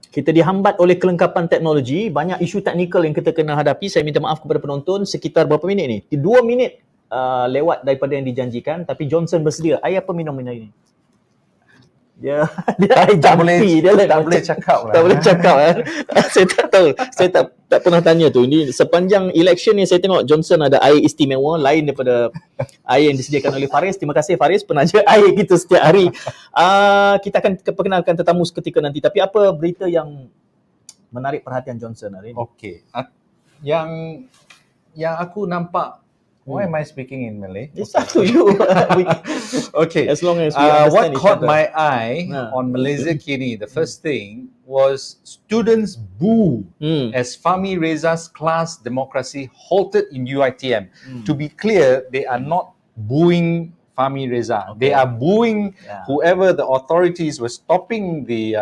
kita dihambat oleh kelengkapan teknologi, banyak isu teknikal yang kita kena hadapi. Saya minta maaf kepada penonton, sekitar berapa minit ni? 2 minit lewat daripada yang dijanjikan, tapi Johnson bersedia. Ai apa minum ini? Dia tak boleh cakap lah. Tak boleh cakap kan. Saya tak tahu. Saya tak pernah tanya tu. Ini sepanjang election ni saya tengok Johnson ada air istimewa lain daripada air yang disediakan oleh Faris. Terima kasih Faris penaja air kita setiap hari. Kita akan perkenalkan tetamu seketika nanti. Tapi apa berita yang menarik perhatian Johnson hari ini? Okey. Yang aku nampak, why am I speaking in Malay? It's up to you. Okay. As long as we understand what caught each other. my eye on Malaysia kini, the first thing was students boo as Fahmi Reza's class democracy halted in UiTM. To be clear, they are not booing Fahmi Reza. They are booing whoever the authorities were stopping the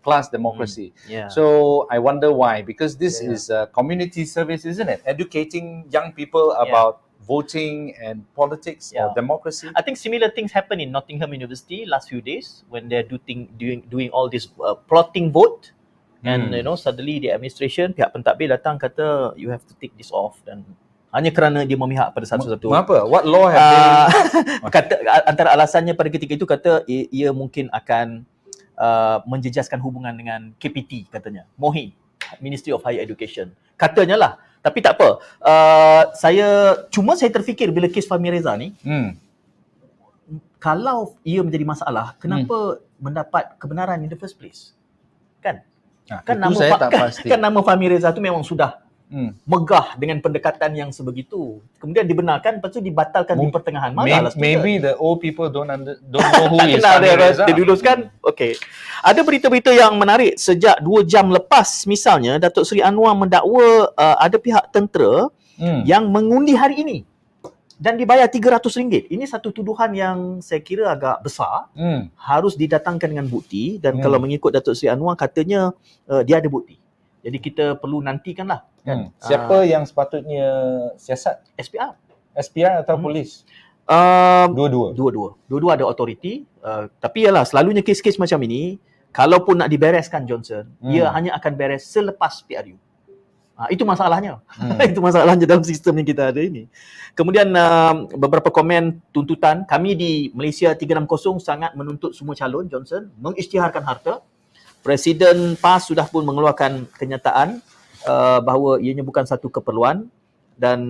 class democracy. So I wonder why. Because this is a community service, isn't it? Educating young people about voting and politics or democracy. I think similar things happen in Nottingham University last few days when they're doing all this plotting vote, and suddenly the administration, pihak pentadbir datang kata you have to take this off, dan hanya kerana dia memihak pada satu-satu. Mengapa? What law have they? Kata antara alasannya pada ketika itu kata ia mungkin akan menjejaskan hubungan dengan KPT katanya. MOHI, Ministry of Higher Education. Katanya lah. Tapi tak apa. Saya terfikir bila kes Fahmi Reza ni, kalau ia menjadi masalah, kenapa mendapat kebenaran in the first place? Kan nama Fahmi Reza tu memang sudah megah dengan pendekatan yang sebegitu. Kemudian dibenarkan, lepas tu dibatalkan di pertengahan. Maybe the old people don't know who is Fahmi Reza. Dia luluskan. Okey. Ada berita-berita yang menarik sejak 2 jam lepas. Misalnya Datuk Seri Anwar mendakwa ada pihak tentera yang mengundi hari ini dan dibayar RM300. Ini satu tuduhan yang saya kira agak besar. Harus didatangkan dengan bukti, dan kalau mengikut Datuk Seri Anwar katanya dia ada bukti. Jadi kita perlu nantikanlah kan. Siapa yang sepatutnya siasat? SPR atau polis? Dua-dua ada authority. Tapi yalah, selalunya kes-kes macam ini, kalaupun nak dibereskan Johnson, ia hanya akan beres selepas PRU. Itu masalahnya. Itu masalahnya dalam sistem yang kita ada ini. Kemudian beberapa komen tuntutan. Kami di Malaysia 360 sangat menuntut semua calon Johnson mengisytiharkan harta. Presiden PAS sudah pun mengeluarkan kenyataan bahawa ianya bukan satu keperluan, dan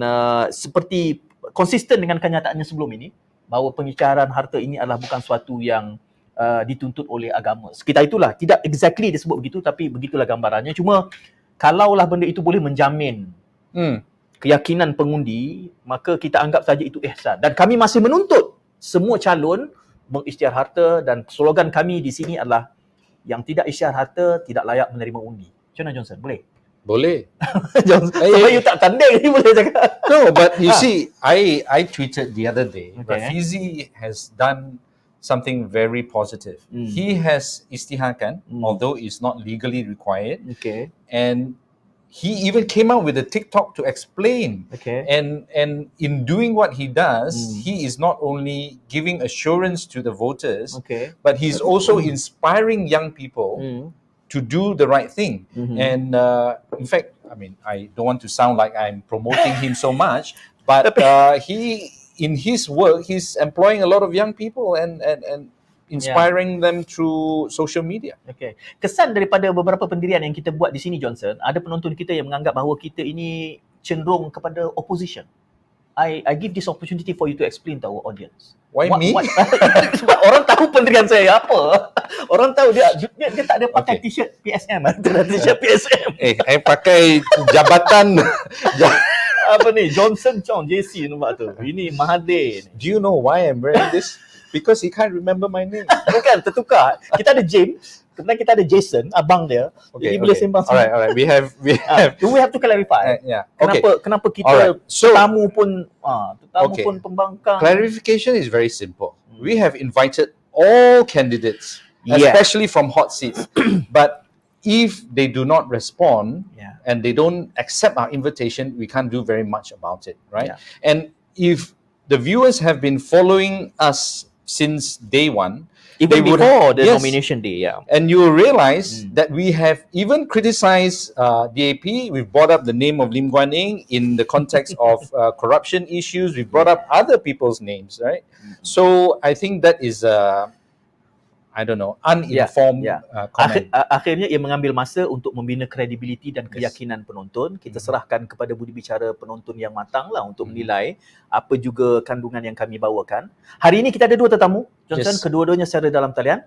seperti konsisten dengan kenyataannya sebelum ini bahawa pengisytiharan harta ini adalah bukan suatu yang dituntut oleh agama. Sekitar itulah, tidak exactly disebut begitu, tapi begitulah gambarannya. Cuma kalaulah benda itu boleh menjamin keyakinan pengundi, maka kita anggap saja itu ihsan. Dan kami masih menuntut semua calon mengisytihar harta, dan slogan kami di sini adalah yang tidak isytihar harta tidak layak menerima undi. Macam mana Johnson? Boleh? Boleh. Sebab you tak tanding ni boleh cakap. No, but you see, I tweeted the other day, Rafizi has done something very positive. He has istiharkan, although it's not legally required. And he even came out with a TikTok to explain. And in doing what he does, he is not only giving assurance to the voters, but he's also inspiring young people to do the right thing. And in fact, I mean, I don't want to sound like I'm promoting him so much, but he, in his work, he's employing a lot of young people and inspiring them through social media. Kesan daripada beberapa pendirian yang kita buat di sini Johnson, ada penonton kita yang menganggap bahawa kita ini cenderung kepada opposition. I give this opportunity for you to explain to our audience. Why me? Sebab orang tahu pendirian saya apa. Orang tahu dia tak ada pakai t-shirt PSM. T-shirt PSM. I pakai jabatan apa ni? Johnson Chong JC nampak tu. Ini Mahathir. Do you know why I'm wearing this? Because he can't remember my name. Bukan, tertukar. Kita ada James, kemudian kita ada Jason, abang dia. Jadi boleh sembang. Alright. We have to clarify. Kenapa kita tetamu pun pembangkang. Clarification is very simple. We have invited all candidates, especially from hot seats. But if they do not respond and they don't accept our invitation, we can't do very much about it, right? And if the viewers have been following us since day one, Even would before the nomination day, yeah. And you realize that we have even criticized DAP. We've brought up the name of Lim Guan Eng in the context of corruption issues. We've brought up other people's names, right? So I think that is I don't know, uninformed comment. Akhirnya ia mengambil masa untuk membina kredibiliti dan keyakinan penonton. Kita serahkan kepada budi bicara penonton yang matang lah untuk menilai apa juga kandungan yang kami bawakan. Hari ini kita ada dua tetamu, Johnson, kedua-duanya secara dalam talian.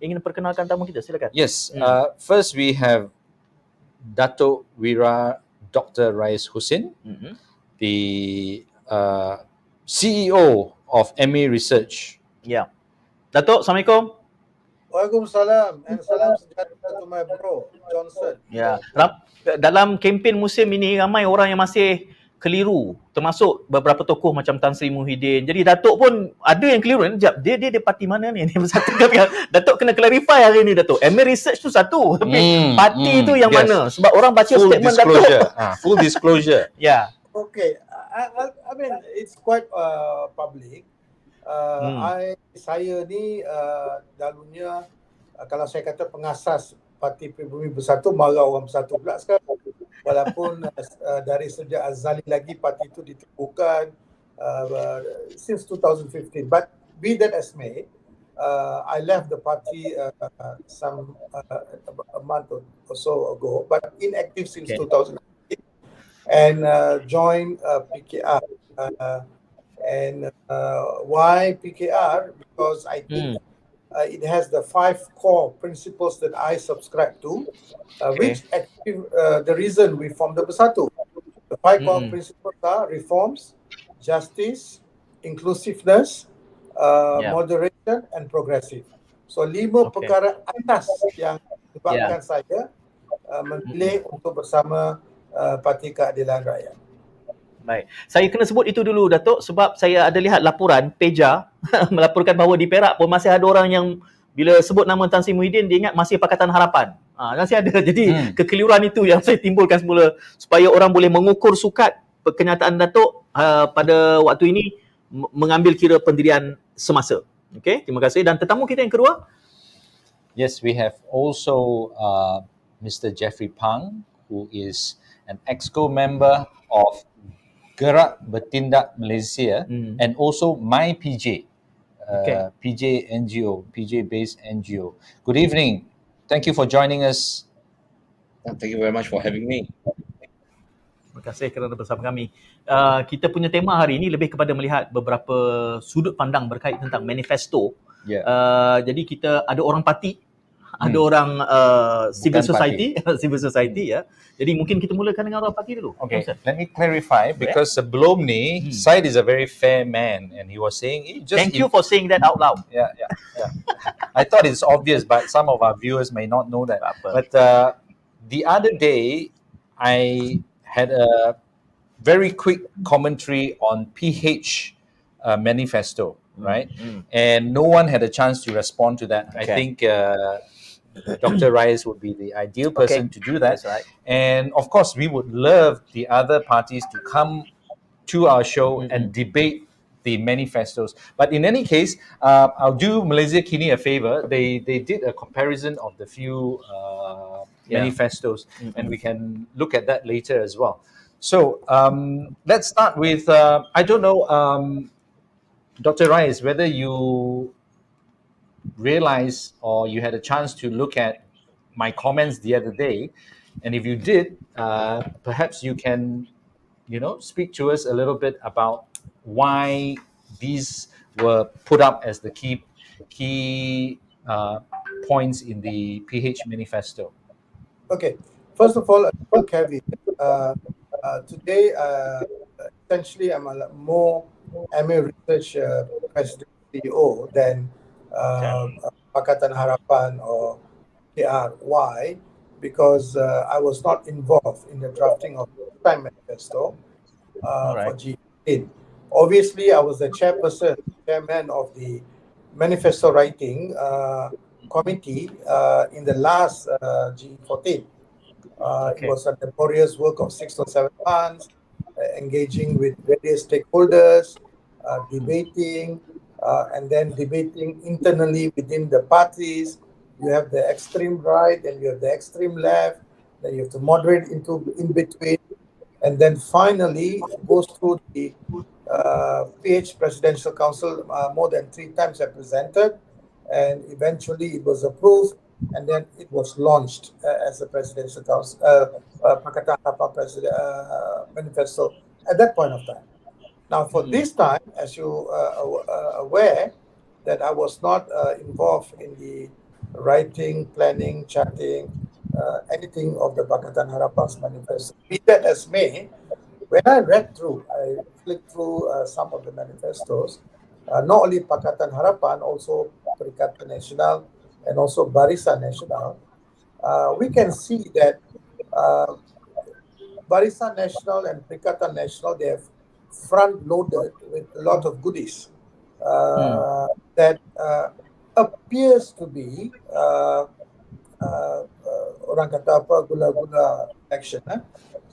Ingin perkenalkan tamu kita, silakan. Yes, first we have Datuk Wira Dr. Rais Hussin, the CEO of Emir Research. Ya. Datuk, Assalamualaikum. Waalaikumsalam and salam sejahtera to my bro Johnson. Ya, dalam kempen musim ini ramai orang yang masih keliru, termasuk beberapa tokoh macam Tan Sri Muhyiddin. Jadi Datuk pun ada yang keliru. Sekejap, dia parti mana ni? Satu Datuk kena clarify hari ni, Datuk. Emir Research tu satu, tapi parti tu yang mana? Sebab orang baca full statement disclosure. Datuk. Full disclosure. Yeah. Okay, I mean it's quite public. Saya ni dahulunya kalau saya kata pengasas Parti Pribumi Bersatu, marah orang Bersatu pula sekarang. Walaupun dari sejak azali lagi parti itu diteguhkan since 2015. But be that as may, I left the party some a month or so ago, but inactive since 2015 and joined PKR. And why PKR? Because I think it has the 5 core principles that I subscribe to, which actually the reason we formed the Bersatu. The 5 core principles are reforms, justice, inclusiveness, moderation, and progressive. So 5 perkara atas yang menyebabkan saya memilih untuk bersama Parti Keadilan Rakyat. Baik. Saya kena sebut itu dulu, Datuk, sebab saya ada lihat laporan Peja melaporkan bahawa di Perak pun masih ada orang yang bila sebut nama Tan Sri Muhyiddin dia ingat masih Pakatan Harapan. Masih ada. Jadi kekeliruan itu yang saya timbulkan semula supaya orang boleh mengukur sukat kenyataan Datuk pada waktu ini mengambil kira pendirian semasa. Okey, terima kasih. Dan tetamu kita yang kedua. Yes, we have also Mr. Jeffrey Phang, who is an Exco member of Gerak Bertindak Malaysia and also My PJ, PJ NGO, PJ based NGO. Good evening. Thank you for joining us. Thank you very much for having me. Terima kasih kerana bersama kami. Kita punya tema hari ini lebih kepada melihat beberapa sudut pandang berkait tentang manifesto. Jadi kita ada orang parti, ada orang civil society, civil society ya. Jadi mungkin kita mulakan dengan orang parti dulu. Okay, let me clarify because sebelum ni Syed is a very fair man and he was saying Thank you for saying that out loud. Yeah. I thought it's obvious but some of our viewers may not know that. But the other day I had a very quick commentary on PH manifesto, right? And no one had a chance to respond to that. I think Dr. Rais would be the ideal person to do that. That's right. And of course, we would love the other parties to come to our show and debate the manifestos. But in any case, I'll do Malaysia Kini a favor. They did a comparison of the few manifestos, and we can look at that later as well. So let's start with, I don't know, Dr. Rais, whether you realize or you had a chance to look at my comments the other day, and if you did, perhaps you can, speak to us a little bit about why these were put up as the key points in the PH manifesto. Okay, first of all, a caveat. Today, essentially, I'm a more Emir Research President CEO than Pakatan Harapan or KR. Why? Because I was not involved in the drafting of the time manifesto for G15. Obviously, I was the chairman of the manifesto writing committee in the last G14. It was a laborious work of 6 or 7 months, engaging with various stakeholders, debating, and then debating internally within the parties. You have the extreme right and you have the extreme left. Then you have to moderate into in between, and then finally it goes through the PH Presidential Council more than 3 times represented, and eventually it was approved, and then it was launched as a Presidential Council, Pakatan Harapan Manifesto at that point of time. Now, for this time, as you are aware, that I was not involved in the writing, planning, charting, anything of the Pakatan Harapan's manifesto. Be that as may, when I flicked through some of the manifestos, not only Pakatan Harapan, also Perikatan Nasional and also Barisan Nasional, we can see that Barisan Nasional and Perikatan Nasional, they have front-loaded with a lot of goodies that appears to be orang kata apa, gula-gula action.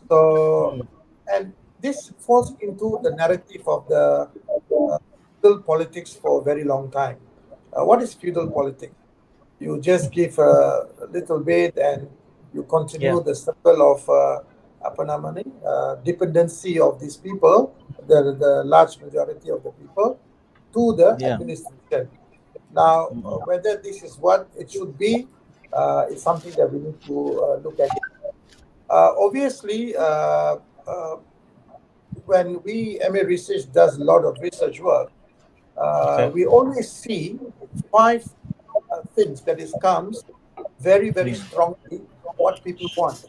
So, and this falls into the narrative of the feudal politics for a very long time. What is feudal politics? You just give a little bit and you continue the circle of dependency of these people, the large majority of the people, to the administration. Now, whether this is what it should be is something that we need to look at. Obviously, when Emir Research does a lot of research work, we always see 5 things that comes very, very strongly what people want.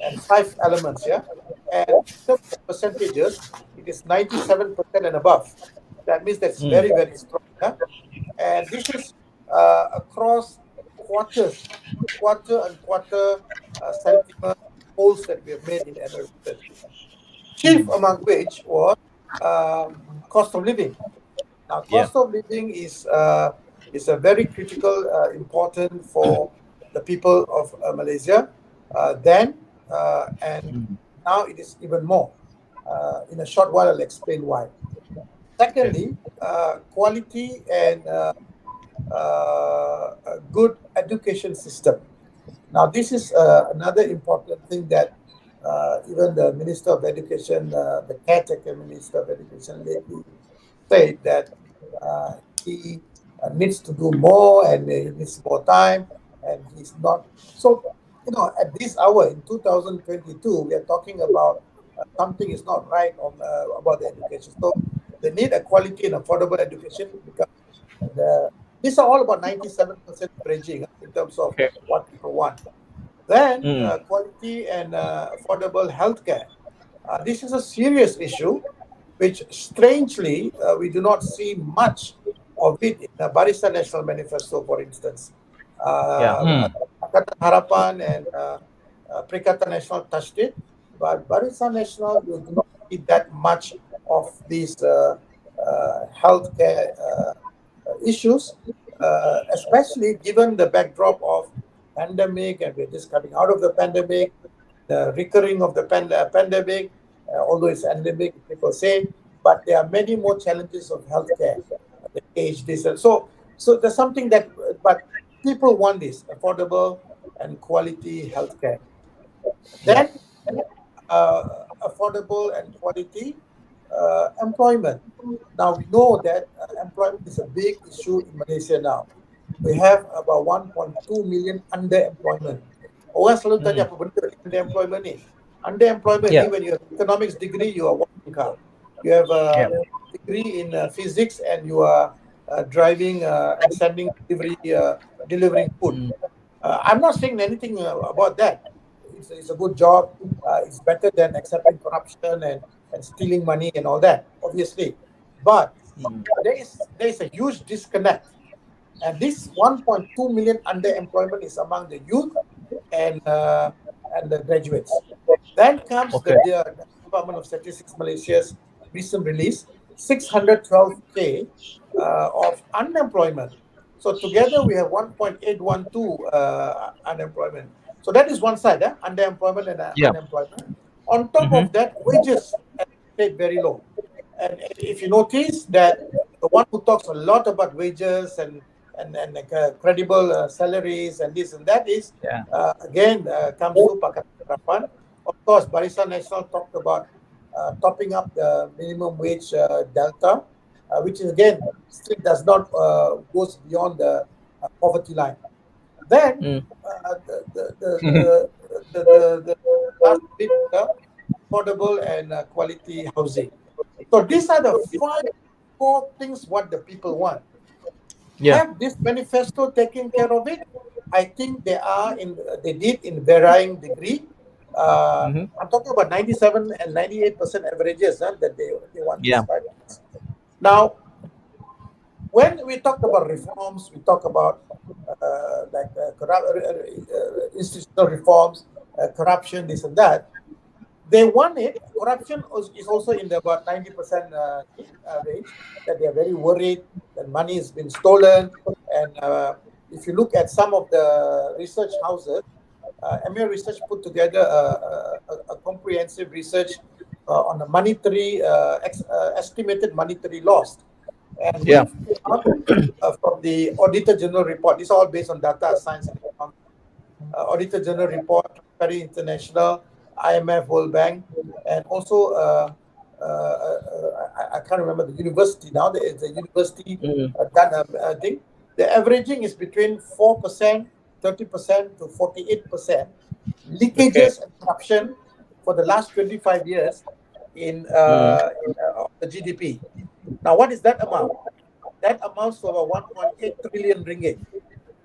And 5 elements, and the percentages, it is 97% and above. That means that's very, very strong. And this is across quarter and quarter sentiment polls that we have made in Emir Research. Chief among which was cost of living. Now, cost of living is a very critical, important for the people of Malaysia then, and now it is even more. In a short while, I'll explain why. Secondly, quality and a good education system. Now, this is another important thing that even the Minister of Education, the caretaker Minister of Education lately said that he needs to do more and he needs more time, and he's not. So, at this hour in 2022, we are talking about something is not right about the education. So, they need a quality and affordable education because these are all about 97% bridging in terms of what people want. Then, quality and affordable healthcare. This is a serious issue, which strangely we do not see much of it in the Barisan Nasional Manifesto, for instance. Pakatan Harapan and Perikatan Nasional touched it, but Barisan Nasional will do not see that much of these healthcare issues, especially given the backdrop of pandemic, and we're just coming out of the pandemic, the recurring of the pandemic, although it's endemic, people say, but there are many more challenges of healthcare, the age, this, and so there's something that, but people want this affordable and quality healthcare. Then, affordable and quality employment. Now, we know that employment is a big issue in Malaysia now. We have about 1.2 million underemployment. Orang selalu tanya apa benda underemployment ni. Underemployment ni, when you have economics degree, you are working car. You have a degree in physics and you are driving and sending delivering food. I'm not saying anything about that. It's a good job. It's better than accepting corruption and stealing money and all that, obviously. But there is a huge disconnect. And this 1.2 million underemployment is among the youth and the graduates. Then comes the Department of Statistics Malaysia's recent release, 612K of unemployment. So together we have 1.812 unemployment. So that is one side, underemployment and unemployment. On top of that, wages are paid very low. And if you notice that the the one who talks a lot about wages and credible salaries and this and that is again comes to Pakatan Harapan. Of course, Barisan Nasional talked about topping up the minimum wage delta, which is again still does not goes beyond the poverty line. Then the last bit, affordable and quality housing. So these are the four things what the people want. Have this manifesto taken care of it? I think they did in varying degree. I'm talking about 97 and 98% averages that they want these 5 things. Now, when we talk about reforms, we talk about institutional reforms, corruption, this and that. They want it. Corruption is also in the about 90% range, that they are very worried that money has been stolen. And if you look at some of the research houses, Emir Research put together a comprehensive research on the monetary, estimated monetary loss. And from the Auditor General report, this is all based on data science and economics. Auditor General report, Very International, IMF, World Bank, and also I can't remember the university now. There is a university done a thing. The averaging is between 4%, 30% to 48% leakages and corruption for the last 25 years in the GDP. Now, what is that amount? That amounts to about 1.8 trillion ringgit.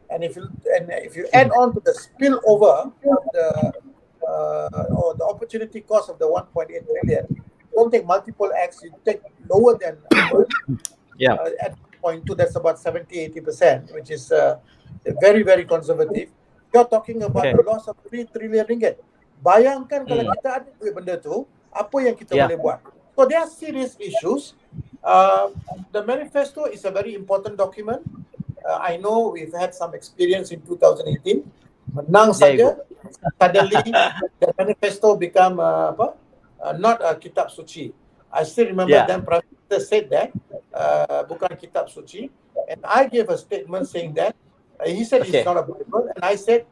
And if you add on to the spillover of or the opportunity cost of the 1.8 trillion, don't take multiple X, you take lower than at 0.2, that's about 70-80%, which is very, very conservative. You're talking about a loss of 3 trillion ringgit. Bayangkan kalau kita ada duit benda tu, apa yang kita boleh buat? So there are serious issues. The manifesto is a very important document. I know we've had some experience in 2018. Menang saja, suddenly the manifesto become not a kitab suci. I still remember then Prime Minister said that bukan kitab suci, and I gave a statement saying that he said it's not a Bible, and I said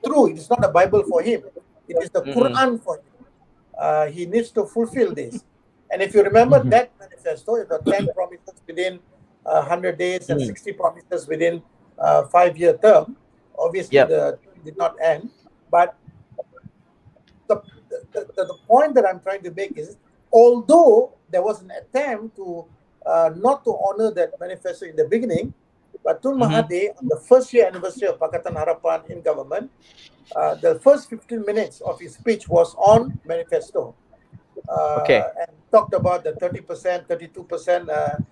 true, it is not a Bible for him. It is the Quran for him. He needs to fulfill this. And if you remember that manifesto, it was 10 promises within 100 days and 60 promises within 5-year term. Obviously, the term did not end. But the point that I'm trying to make is, although there was an attempt to not to honor that manifesto in the beginning, but Tun Mahathir, on the first year anniversary of Pakatan Harapan in government, the first 15 minutes of his speech was on manifesto. And talked about the 30%, 32%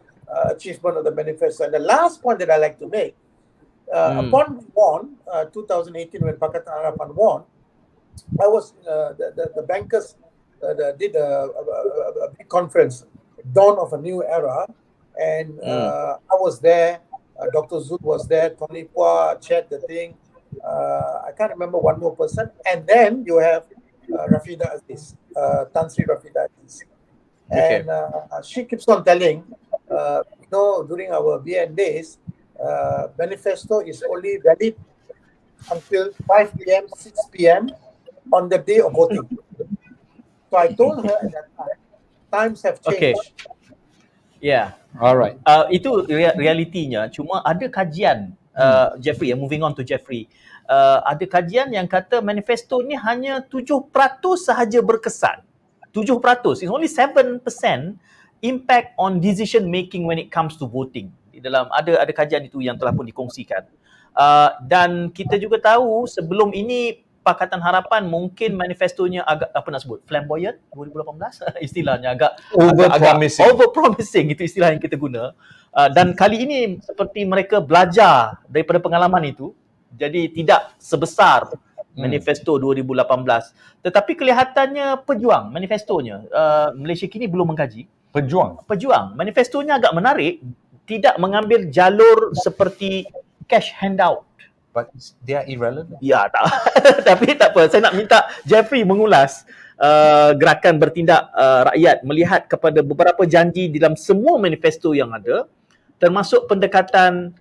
achievement of the manifesto. And the last point that I like to make, upon we won, 2018 when Pakatan Harapan won, I was, the bankers did a big conference, Dawn of a New Era, and I was there, Dr. Zud was there, Tony Pua chaired the thing, I can't remember one more person, and then you have Rafida Aziz, Tan Sri Rafida Aziz. And she keeps on telling, during our BN days, manifesto is only valid until 5 p.m., 6 p.m. on the day of voting. So I told her at that time, times have changed. Alright. Itu realitinya. Cuma ada kajian, Jeffrey, moving on to Jeffrey. Ada kajian yang kata manifesto ni hanya 7% sahaja berkesan. 7%. It's only 7% impact on decision making when it comes to voting. Di dalam ada kajian itu yang telah pun dikongsikan. Dan kita juga tahu sebelum ini Pakatan Harapan mungkin manifestonya agak flamboyant 2018 istilahnya agak over-promising itu istilah yang kita guna. Dan kali ini seperti mereka belajar daripada pengalaman itu, jadi tidak sebesar manifesto 2018. Tetapi kelihatannya pejuang manifestonya. Malaysia kini belum mengkaji. Pejuang. Manifestonya agak menarik, tidak mengambil jalur seperti cash handout. But they are irrelevant. Ya, tak. Tapi tak apa. Saya nak minta Jeffrey mengulas gerakan bertindak rakyat melihat kepada beberapa janji dalam semua manifesto yang ada. termasuk pendekatan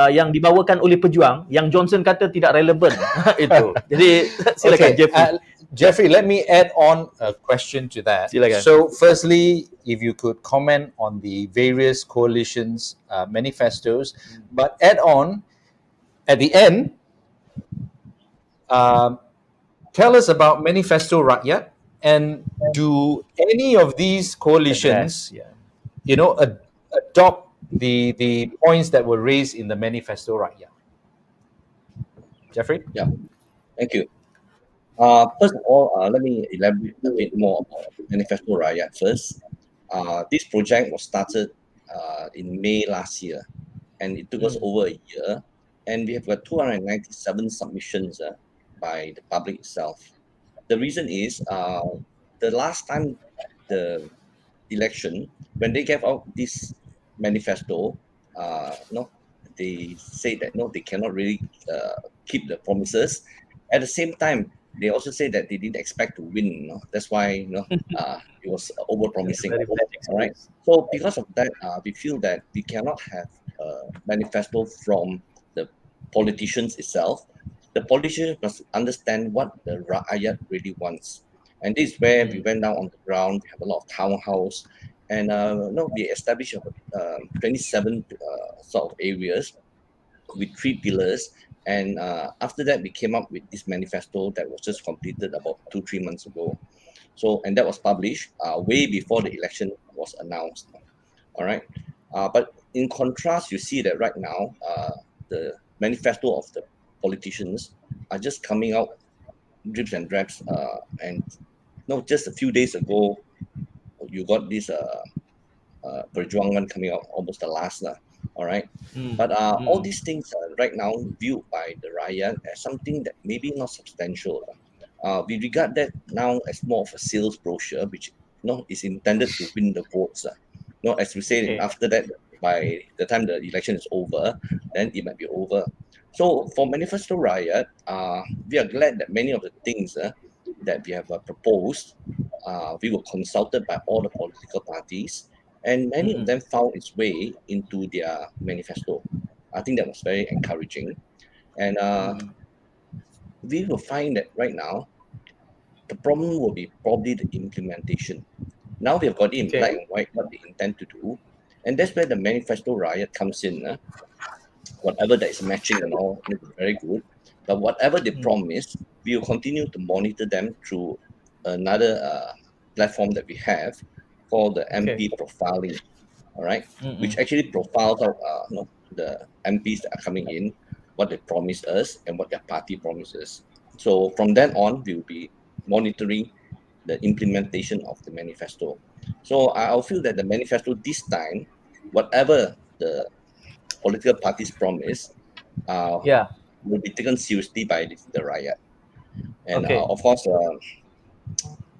yang dibawakan oleh pejuang yang Johnson kata tidak relevan. Itu. Jadi silakan Jeffrey. Jeffrey, let me add on a question to that. Silakan. So, firstly, if you could comment on the various coalitions' manifestos, but add on at the end, tell us about Manifesto Rakyat, and do any of these coalitions, adopt the points that were raised in the Manifesto Rakyat? Jeffrey? Yeah, thank you. First of all, let me elaborate a bit more about Manifesto Rakyat first. This project was started in May last year, and it took us over a year, and we have got 297 submissions by the public itself. The reason is the last time the election, when they gave out this manifesto, they say that they cannot really keep the promises. At the same time, they also say that they didn't expect to win. That's why it was over promising. All right. So because of that, we feel that we cannot have a manifesto from the politicians itself. The politicians must understand what the rakyat really wants. And this is where we went down on the ground. We have a lot of townhouse, and we established 27 sort of areas with 3 pillars. And after that, we came up with this manifesto that was just completed about 2-3 months ago. So, and that was published way before the election was announced. All right. But in contrast, you see that right now, the manifesto of the politicians are just coming out drips and drabs. And just a few days ago, you got this Perjuangan coming out, almost the last. All right. But all these things are right now viewed by the rakyat as something that maybe not substantial. We regard that now as more of a sales brochure, which is intended to win the votes. As we say, after that, by the time the election is over, then it might be over. So for Manifesto Rakyat, we are glad that many of the things that we have proposed, we were consulted by all the political parties, and many of them found its way into their manifesto. I think that was very encouraging. And we will find that right now, the problem will be probably the implementation. Now we have got it in black and white what they intend to do. And that's where the Manifesto Rakyat comes in. Whatever that is matching and all, is very good. But whatever they promise, we will continue to monitor them through another platform that we have called the MP profiling, all right? Which actually profiles out the MPs that are coming in, what they promise us and what their party promises. So from then on, we will be monitoring the implementation of the manifesto. So I feel that the manifesto this time, whatever the political parties promise, will be taken seriously by the rakyat. And of course,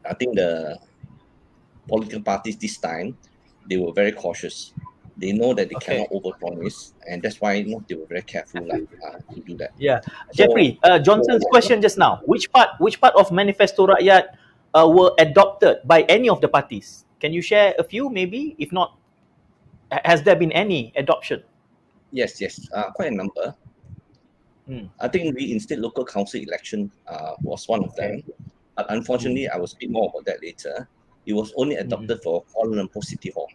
I think the political parties this time, they were very cautious. They know that they cannot overpromise, and that's why they were very careful to do that. Yeah, Jeffrey, Johnson's question just now. Which part of Manifesto Rakyat were adopted by any of the parties? Can you share a few, maybe? If not, has there been any adoption? Yes, quite a number. I think reinstate local council election was one of them, but unfortunately, I will speak more about that later. It was only adopted for Kuala Lumpur City Hall.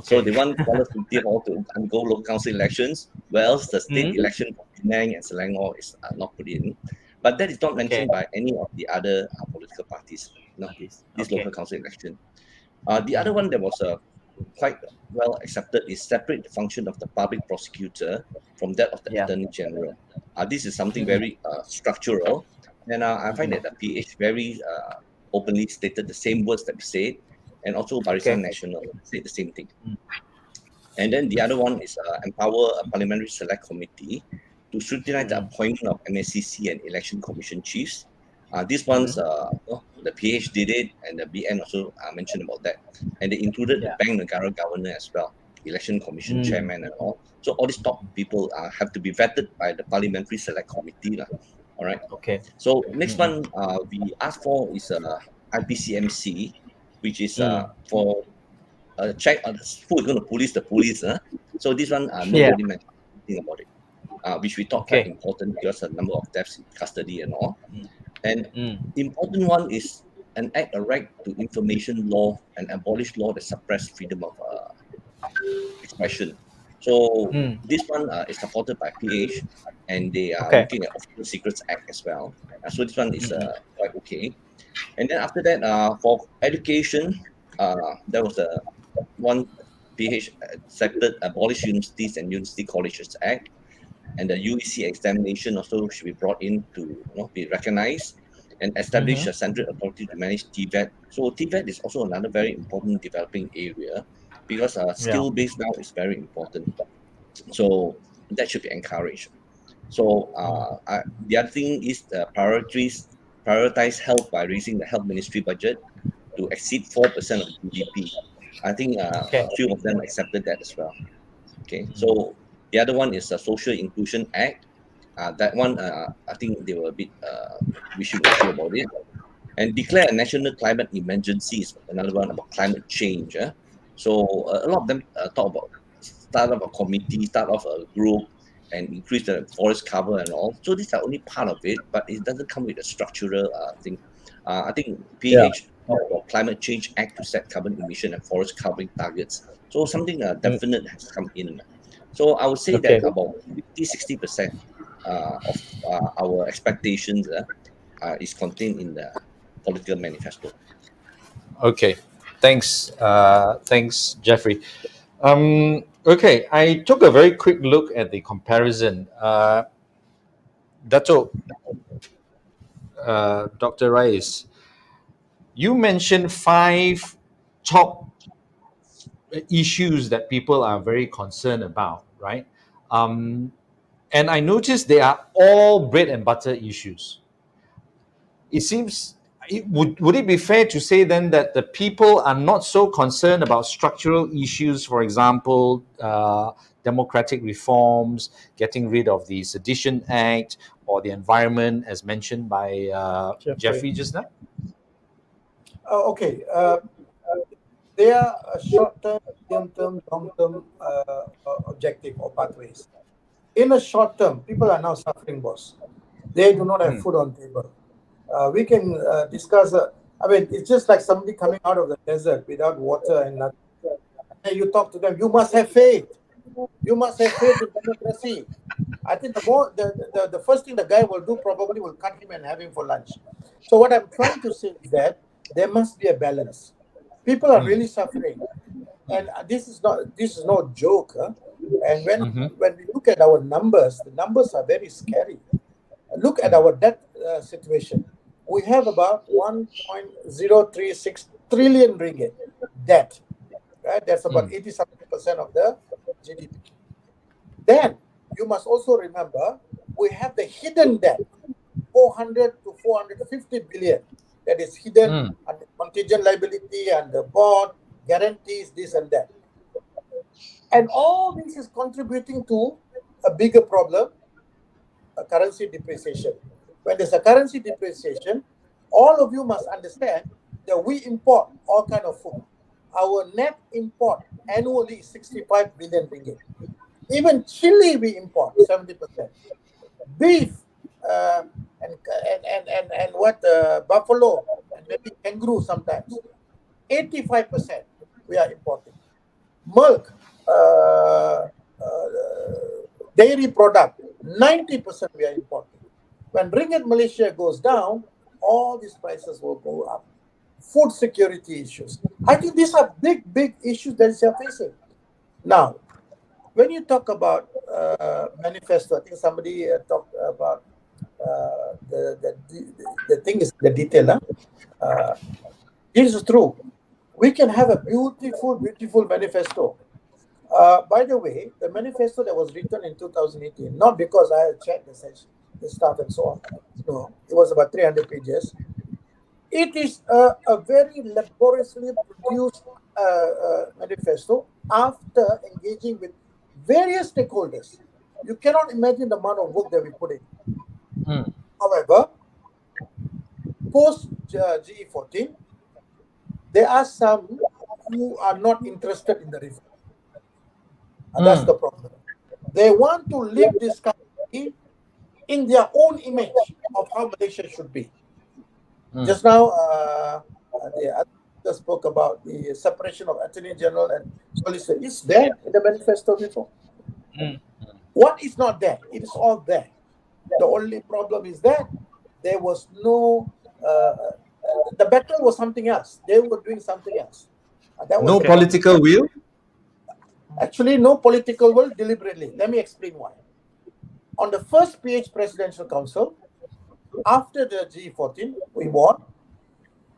So they want Kuala Lumpur City Hall to undergo local council elections, whereas the state election for Penang and Selangor is not put in. But that is not mentioned by any of the other political parties. This local council election. The other one that was quite well accepted is separate the function of the public prosecutor from that of the Attorney General. This is something very structural, and I find that the PH very openly stated the same words that we said, and also Barisan Nasional said the same thing. And then the other one is empower a parliamentary select committee to scrutinize the appointment of MSCC and election commission chiefs. These ones, the PH did it, and the BN also mentioned about that. And they included the Bank Negara governor as well, election commission chairman and all. So all these top people have to be vetted by the parliamentary select committee. All right. So next one we asked for is IPCMC, which is for check on who is going to police the police. So this one, nobody mentioned anything about it, which we thought quite important because the number of deaths in custody and all. And important one is enact a right to information law and abolish law that suppress freedom of expression. So this one is supported by PH, and they are looking at Official Secrets Act as well. So this one is quite okay. And then after that, for education, there was a one PH accepted Abolish Universities and University Colleges Act, and the UEC examination also should be brought in to be recognized and establish a central authority to manage TVET. So TVET is also another very important developing area because skill-based now is very important. So that should be encouraged. So the other thing is the prioritize health by raising the health ministry budget to exceed 4% of GDP. I think a few of them accepted that as well. Okay, so the other one is the Social Inclusion Act. That one, I think they were a bit wishy-washy about it. And declare a national climate emergency is another one about climate change. So a lot of them talk about start off a committee, start off a group, and increase the forest cover and all. So these are only part of it, but it doesn't come with a structural thing. I think PH or Climate Change Act to set carbon emission and forest covering targets. So something definite has come in. So I would say that about 50-60% of our expectations is contained in the political manifesto. Okay, thanks, Jeffrey. Okay, I took a very quick look at the comparison. Datuk, Dr. Rais, you mentioned 5 top issues that people are very concerned about, right? And I noticed they are all bread and butter issues. It seems, would it be fair to say then that the people are not so concerned about structural issues, for example, democratic reforms, getting rid of the Sedition Act, or the environment, as mentioned by Jeffrey just now? Okay. They are a short-term, medium-term, long-term objective or pathways. In a short term, people are now suffering, boss. They do not have food on table. We can discuss. I mean, it's just like somebody coming out of the desert without water and nothing. And you talk to them. You must have faith. You must have faith in democracy. I think the first thing the guy will do probably will cut him and have him for lunch. So what I'm trying to say is that there must be a balance. People are really suffering, and this is no joke. And when we look at our numbers, the numbers are very scary. Look at our debt situation. We have about 1.036 trillion ringgit debt. Right? That's about 87% of the GDP. Then you must also remember we have the hidden debt, 400 to 450 billion. That is hidden under contingent liability and the board guarantees this and that. And all this is contributing to a bigger problem, a currency depreciation. When there's a currency depreciation, all of you must understand that we import all kind of food. Our net import annually is 65 billion ringgit. Even chili we import 70%. Beef and what buffalo and maybe kangaroo sometimes 85% we are importing. Milk, dairy product 90% we are importing. When ringgit Malaysia goes down, all these prices will go up. Food security issues. I think these are big issues that we are facing. Now, when you talk about manifesto, I think somebody talked about the thing is the detail. This is true. We can have a beautiful manifesto. By the way, the manifesto that was written in 2018, not because I had checked the stuff and so on. No, it was about 300 pages. It is a very laboriously produced manifesto after engaging with various stakeholders. You cannot imagine the amount of work that we put in. However, post GE14, there are some who are not interested in the reform. That's the problem. They want to lead this country in their own image of how Malaysia should be. Just now, the other spoke about the separation of Attorney General and Solicitor. It's there in the manifesto before. What is not there? It is all there. The only problem is that there was no, the battle was something else. They were doing something else. That was No political will? Actually, no political will deliberately. Let me explain why. On the first PH Presidential Council, after the G14, we won.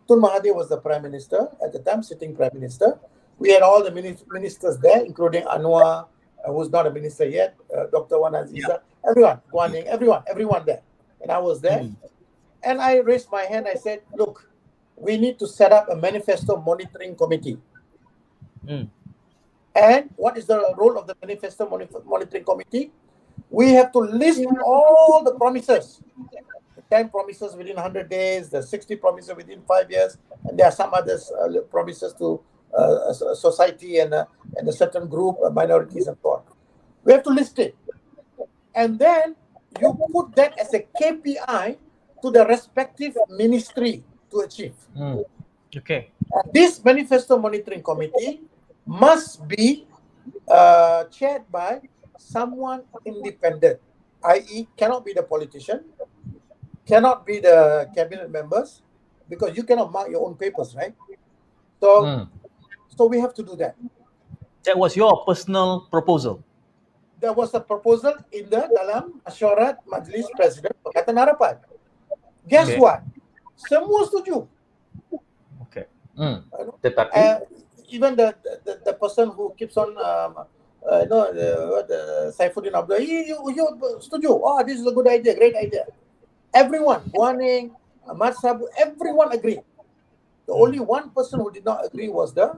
Tun Mahathir was the Prime Minister at the time, sitting Prime Minister. We had all the ministers there, including Anwar, who's not a minister yet, Dr. Wan Aziza, everyone, Guan Ning, everyone there. And I was there. And I raised my hand. I said, look, we need to set up a manifesto monitoring committee. And what is the role of the manifesto monitoring committee? We have to list all the promises. The 10 promises within 100 days, the 60 promises within 5 years, and there are some others promises to society and a certain group, minorities and so on. We have to list it. And then you put that as a KPI to the respective ministry to achieve. Okay. This manifesto monitoring committee must be chaired by someone independent, i.e. cannot be the politician, cannot be the cabinet members, because you cannot mark your own papers, right? So we have to do that. That was your personal proposal. There was a proposal in the dalam Mesyuarat Majlis Presiden Pakatan Harapan. Guess what? Semua setuju. Okay. Tetapi even the person who keeps on the Saifuddin Abdullah, you setuju. Oh, this is a good idea, great idea. Everyone, Guan Ning, Ahmad Sabu, everyone agreed. The only one person who did not agree was the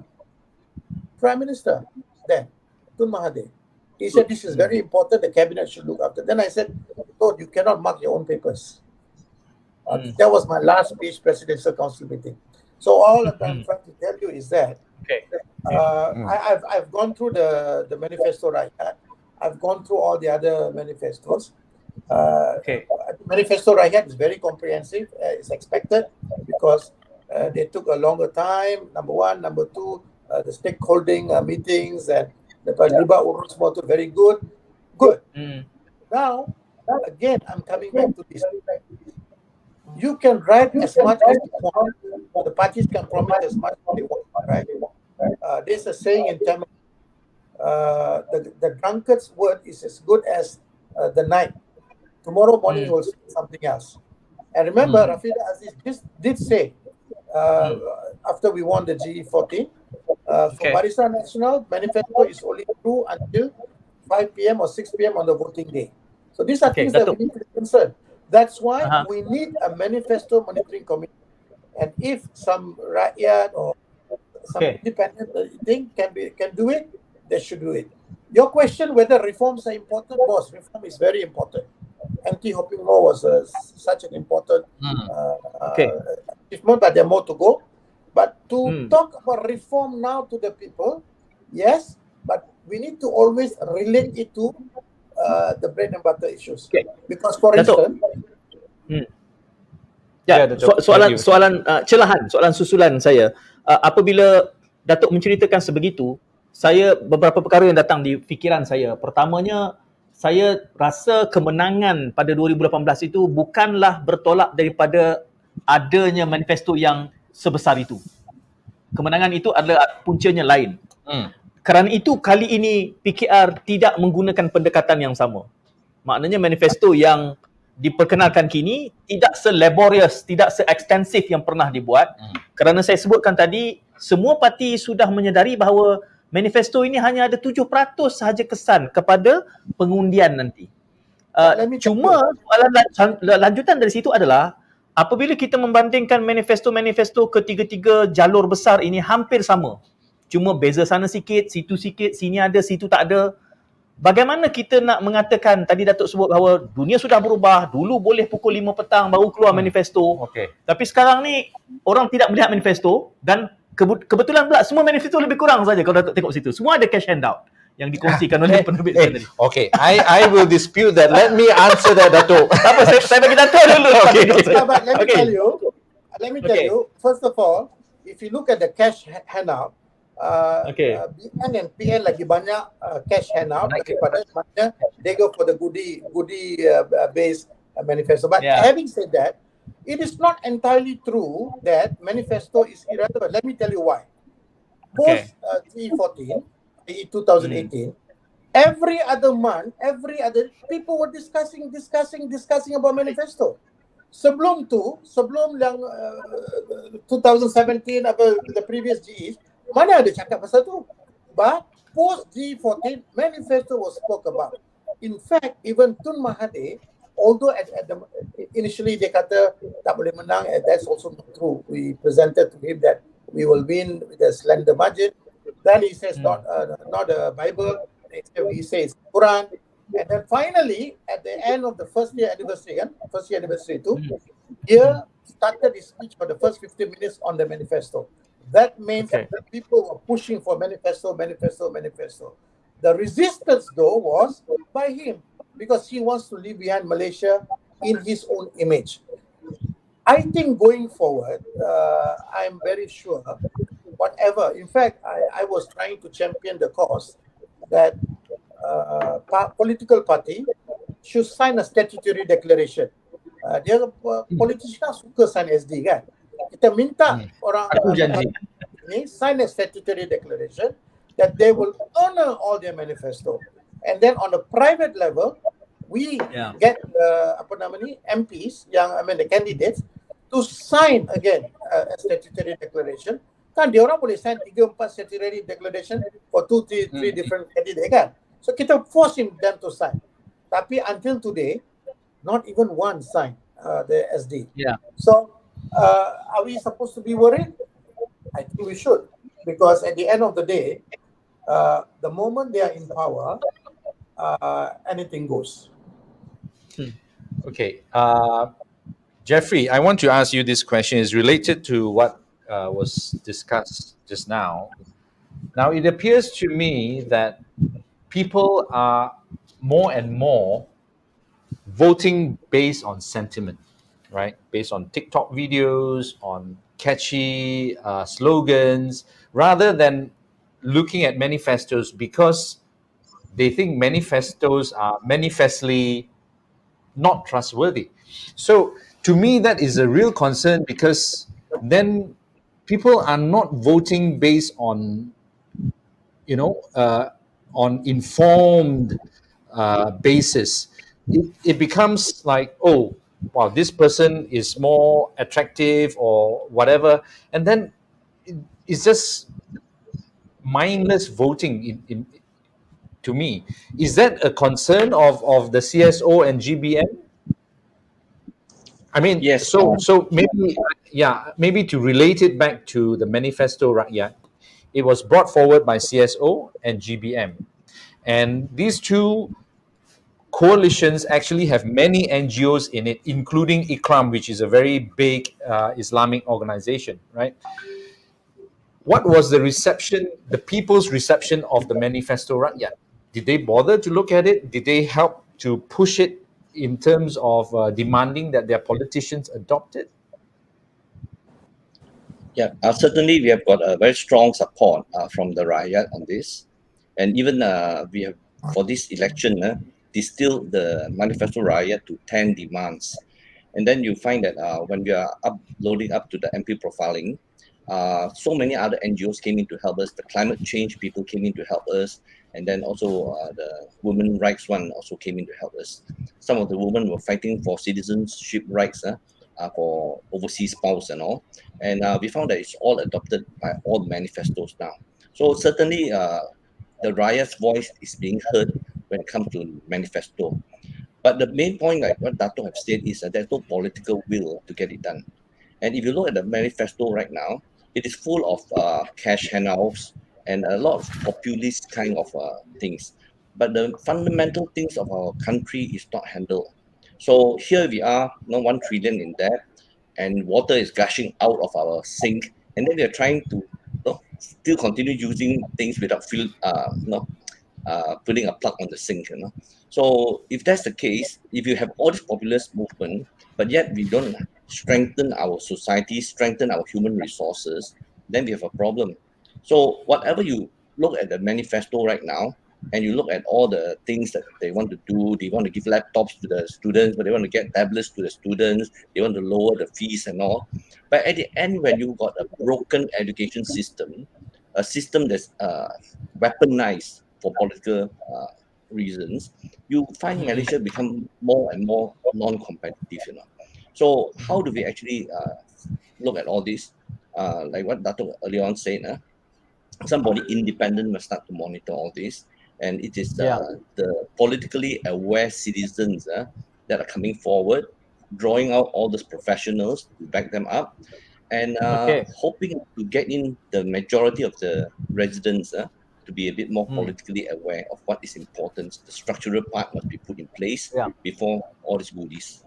Prime Minister then, Tun Mahathir. He said this is very important, the cabinet should look after. Then I said, no, you cannot mark your own papers. That was my last PH Presidential Council meeting. So all that I'm trying to tell you is that I've gone through the manifesto Rakyat. I've gone through all the other manifestos. Manifesto Rakyat is very comprehensive. It's expected because they took a longer time, number one. Number two, the stakeholding meetings and the Libat Urus Motor, very good. Now, again, I'm coming back to this. You can write as much as you want. The parties can promise as much as they want, right? There's a saying in Tamil, the drunkard's word is as good as the night. Tomorrow morning you will say something else. And remember, Rafida Aziz did say, after we won the G14, for Barisan Nasional, manifesto is only true until 5 p.m. or 6 p.m. on the voting day. So these are things that we need to be concerned. That's why we need a manifesto monitoring committee. And if some rakyat or some independent thing can do it, they should do it. Your question whether reforms are important, boss, reform is very important. Anti-hopping law was such an important achievement, but there are more to go. But to talk about reform now to the people, yes, but we need to always relate it to the bread and butter issues. Because for instance, soalan susulan saya, apabila Datuk menceritakan sebegitu, saya beberapa perkara yang datang di fikiran saya. Pertamanya, saya rasa kemenangan pada 2018 itu bukanlah bertolak daripada adanya manifesto yang sebesar itu. Kemenangan itu adalah puncanya lain. Kerana itu kali ini PKR tidak menggunakan pendekatan yang sama. Maknanya manifesto yang diperkenalkan kini tidak se-laborious, tidak se-ekstensif yang pernah dibuat. Kerana saya sebutkan tadi, semua parti sudah menyedari bahawa manifesto ini hanya ada 7% sahaja kesan kepada pengundian nanti. Cuma lanjutan dari situ adalah apabila kita membandingkan manifesto-manifesto ketiga-tiga jalur besar ini hampir sama. Cuma beza sana sikit, situ sikit, sini ada, situ tak ada. Bagaimana kita nak mengatakan, tadi Datuk sebut bahawa dunia sudah berubah, dulu boleh pukul 5 petang baru keluar manifesto. Tapi sekarang ni orang tidak melihat manifesto dan kebetulan pula semua manifesto lebih kurang saja kalau Datuk tengok situ. Semua ada cash handout yang dikongsikan oleh penerbit tadi. Okay, I will dispute that. Let me answer that, Datuk. Tak apa, saya bagi Datuk dulu. Okay. But let me Okay. tell you, first of all, if you look at the cash handout, BN and PN lagi banyak cash handout daripada maknanya they go for the goodie based manifesto. But having said that, it is not entirely true that manifesto is irrelevant. Let me tell you why. Post G14, 2018, every other month, people were discussing about manifesto. Sebelum yang 2017 apa the previous GEs, mana ada cakap pasal tu? But post G14, manifesto was spoke about. In fact, even Tun Mahathir, although at initially dia kata tak boleh menang, that's also not true. We presented to him that we will win with a slender margin. Then he says not a Bible. He says Quran. And then finally, at the end of the first year anniversary too, here started his speech for the first 15 minutes on the manifesto. That means that people were pushing for manifesto. The resistance though was by him because he wants to leave behind Malaysia in his own image. I think going forward, I'm very sure, whatever, in fact, I was trying to champion the cause that political party should sign a statutory declaration. Dia politician suka sign SD kan. Kita minta orang ini sign a statutory declaration that they will honor all their manifesto. And then on a private level, we get MPs the candidates to sign again a statutory declaration. Kan dia orang boleh sign 3-4 statutory declaration for 2-3 different candidates kan. So kita force them to sign. Tapi until today, not even one sign the SD. So are we supposed to be worried? I think we should, because at the end of the day, the moment they are in power, anything goes. Okay, Jeffrey, I want to ask you this question. Is related to what was discussed just now. Now, it appears to me that people are more and more voting based on sentiment, right? Based on TikTok videos, on catchy slogans, rather than looking at manifestos because they think manifestos are manifestly not trustworthy. So to me, that is a real concern because then people are not voting based on, on informed basis. It becomes like, oh, wow, this person is more attractive or whatever, and then it's just mindless voting. To me, is that a concern of the CSO and GBM? I mean, Yes. So maybe to relate it back to the manifesto, right? It was brought forward by CSO and GBM, and these two coalitions actually have many NGOs in it, including IKRAM, which is a very big Islamic organization, right? What was the people's reception of the manifesto, right? Did they bother to look at it? Did they help to push it in terms of demanding that their politicians adopt it? Yeah, certainly we have got a very strong support from the Rakyat on this. And even we have, for this election, distilled the Manifesto Rakyat to 10 demands. And then you find that when we are uploading up to the MP profiling, so many other NGOs came in to help us. The climate change people came in to help us. And then also the women rights one also came in to help us. Some of the women were fighting for citizenship rights for overseas spouse and all. And we found that it's all adopted by all manifestos now. So certainly the Rakyat's voice is being heard when it comes to manifesto. But the main point, like what Datuk have said, is that there's no political will to get it done. And if you look at the manifesto right now, it is full of cash handouts and a lot of populist kind of things. But the fundamental things of our country is not handled. So here we are, 1 trillion in debt, and water is gushing out of our sink, and then they're trying to still continue using things without putting a plug on the sink, So if that's the case, if you have all this populist movement, but yet we don't strengthen our society, strengthen our human resources, then we have a problem. So whatever you look at the manifesto right now, and you look at all the things that they want to do, they want to give laptops to the students, but they want to get tablets to the students, they want to lower the fees and all. But at the end, when you got a broken education system, a system that's weaponized for political reasons, you find Malaysia become more and more non-competitive. So how do we actually look at all this? Like what Datuk earlier on said, somebody independent must start to monitor all this, and it is the politically aware citizens that are coming forward, drawing out all those professionals to back them up, and hoping to get in the majority of the residents to be a bit more politically aware of what is important. The structural part must be put in place before all these goodies.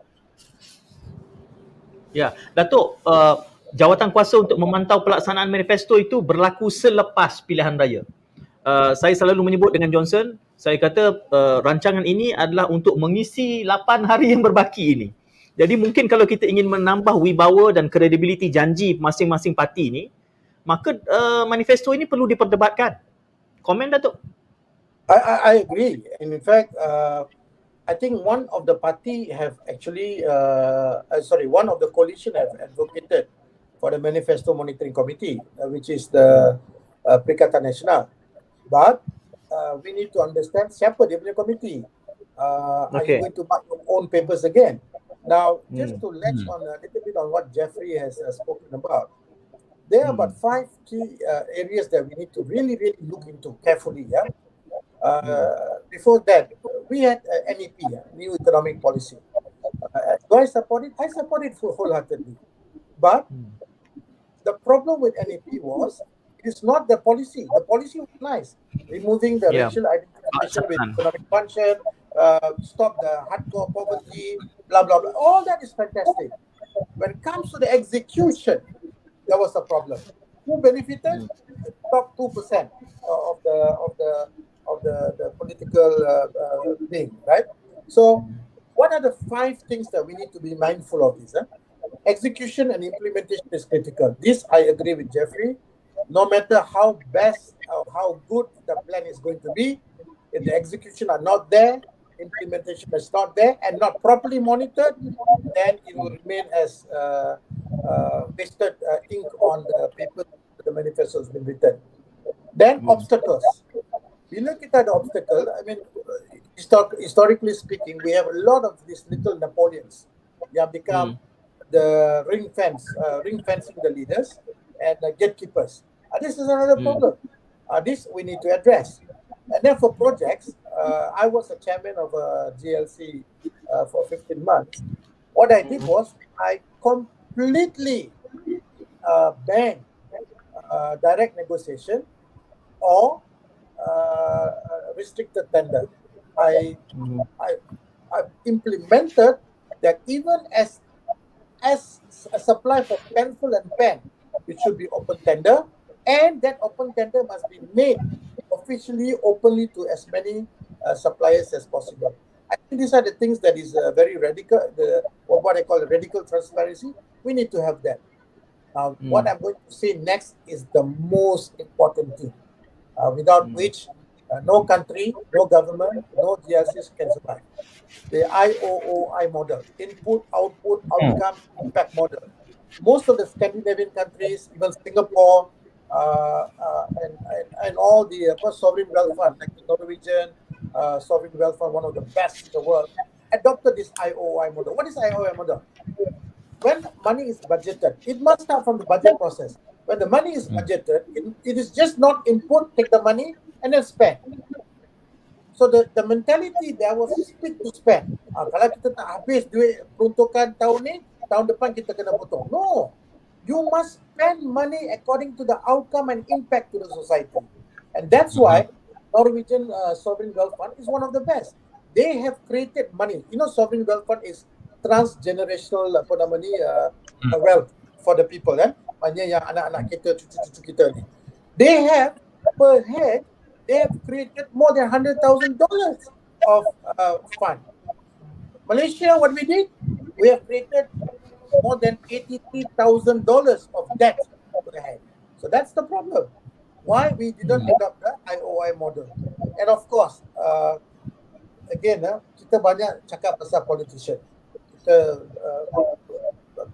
Ya, Datuk, jawatan kuasa untuk memantau pelaksanaan manifesto itu berlaku selepas pilihan raya. Saya selalu menyebut dengan Johnson, saya kata rancangan ini adalah untuk mengisi 8 hari yang berbaki ini. Jadi mungkin kalau kita ingin menambah wibawa dan kredibiliti janji masing-masing parti ini, maka manifesto ini perlu diperdebatkan. Komen, Datuk? I agree. And in fact, I think one of the party have actually, one of the coalition have advocated for the Manifesto Monitoring Committee, which is the Perikatan Nasional. But we need to understand siapa dia punya committee. Are you going to mark your own papers again? Now, just to latch on a little bit on what Jeffrey has spoken about, there are about 5 key areas that we need to really, really look into carefully. Before that, we had NEP, New Economic Policy. Do I support it? I support it wholeheartedly. But the problem with NEP was, it's not the policy. The policy was nice. Removing the racial identification with economic function, stop the hardcore poverty, blah, blah, blah. All that is fantastic. When it comes to the execution, there was a problem. Who benefited? Top 2% of the political thing, right? So what are the 5 things that we need to be mindful of this? Execution and implementation is critical. This I agree with Jeffrey. No matter how best or how good the plan is going to be, if the execution are not there, implementation is not there, and not properly monitored, then it will remain as wasted ink on the paper the manifesto has been written. Then obstacles. Bila kita ada obstacle, I mean, historically speaking, we have a lot of these little Napoleons that become the ring fencing the leaders and the gatekeepers. This is another problem. This we need to address. And then for projects, I was a chairman of a GLC for 15 months. What I did was I completely banned direct negotiation or restricted tender. I implemented that even as a supply for pencil and pen, it should be open tender, and that open tender must be made officially, openly to as many suppliers as possible. I think these are the things that is very radical, what I call radical transparency. We need to have that. Now, what I'm going to say next is the most important thing, without which no country, no government, no GLCs can survive. The IOOI model, input, output, outcome, impact model. Most of the Scandinavian countries, even Singapore, and all the sovereign wealth fund, like the Norwegian sovereign wealth fund, one of the best in the world, adopted this IOI model. What is IOI model? When money is budgeted, it must start from the budget process. When the money is budgeted, it is just not input, take the money, and then spend. So the mentality there was split to spend. Kalau kita tak habis duit peruntukan tahun ni, tahun depan kita kena potong. No. You must spend money according to the outcome and impact to the society. And that's why Norwegian Sovereign Wealth Fund is one of the best. They have created money. You know, Sovereign Wealth Fund is transgenerational wealth for the people. Maknanya yang anak-anak kita, cucu-cucu kita ni. They have, per head, they have created more than $100,000 of fund. Malaysia, what we did, we have created more than $83,000 of debt per head. So that's the problem. Why we didn't adopt the IOI model. And of course, again, kita banyak cakap pasal politician. Kita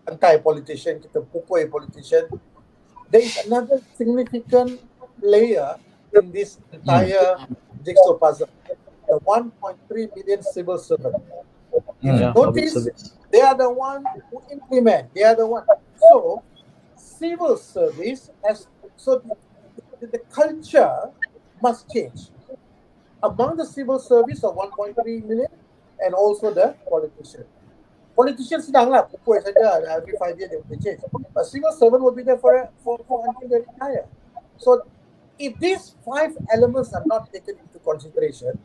anti-politician, kita pukul politician. There is another significant layer in this entire jigsaw puzzle. The 1.3 million civil servants. Notice they are the one who implement. They are the one. So civil service the culture must change among the civil service of 1.3 million and also the politician. Politicians sedanglah pukul saja every 5 years they will change. But civil servant will be there for until they retire. So if these 5 elements are not taken into consideration,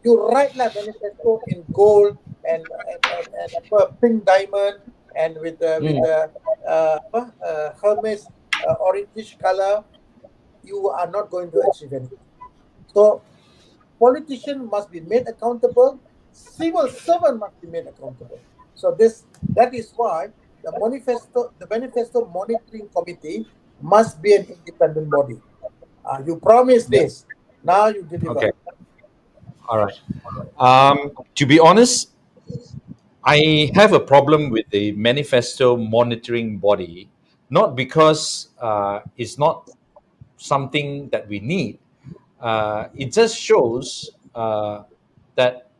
you write like manifesto in gold and a pink diamond and with the Hermes orange color, you are not going to achieve anything. So politician must be made accountable, civil servant must be made accountable. So that is why the manifesto monitoring committee must be an independent body. You promised this, now you deliver. Okay. All right. To be honest, I have a problem with the manifesto monitoring body, not because it's not something that we need. It just shows that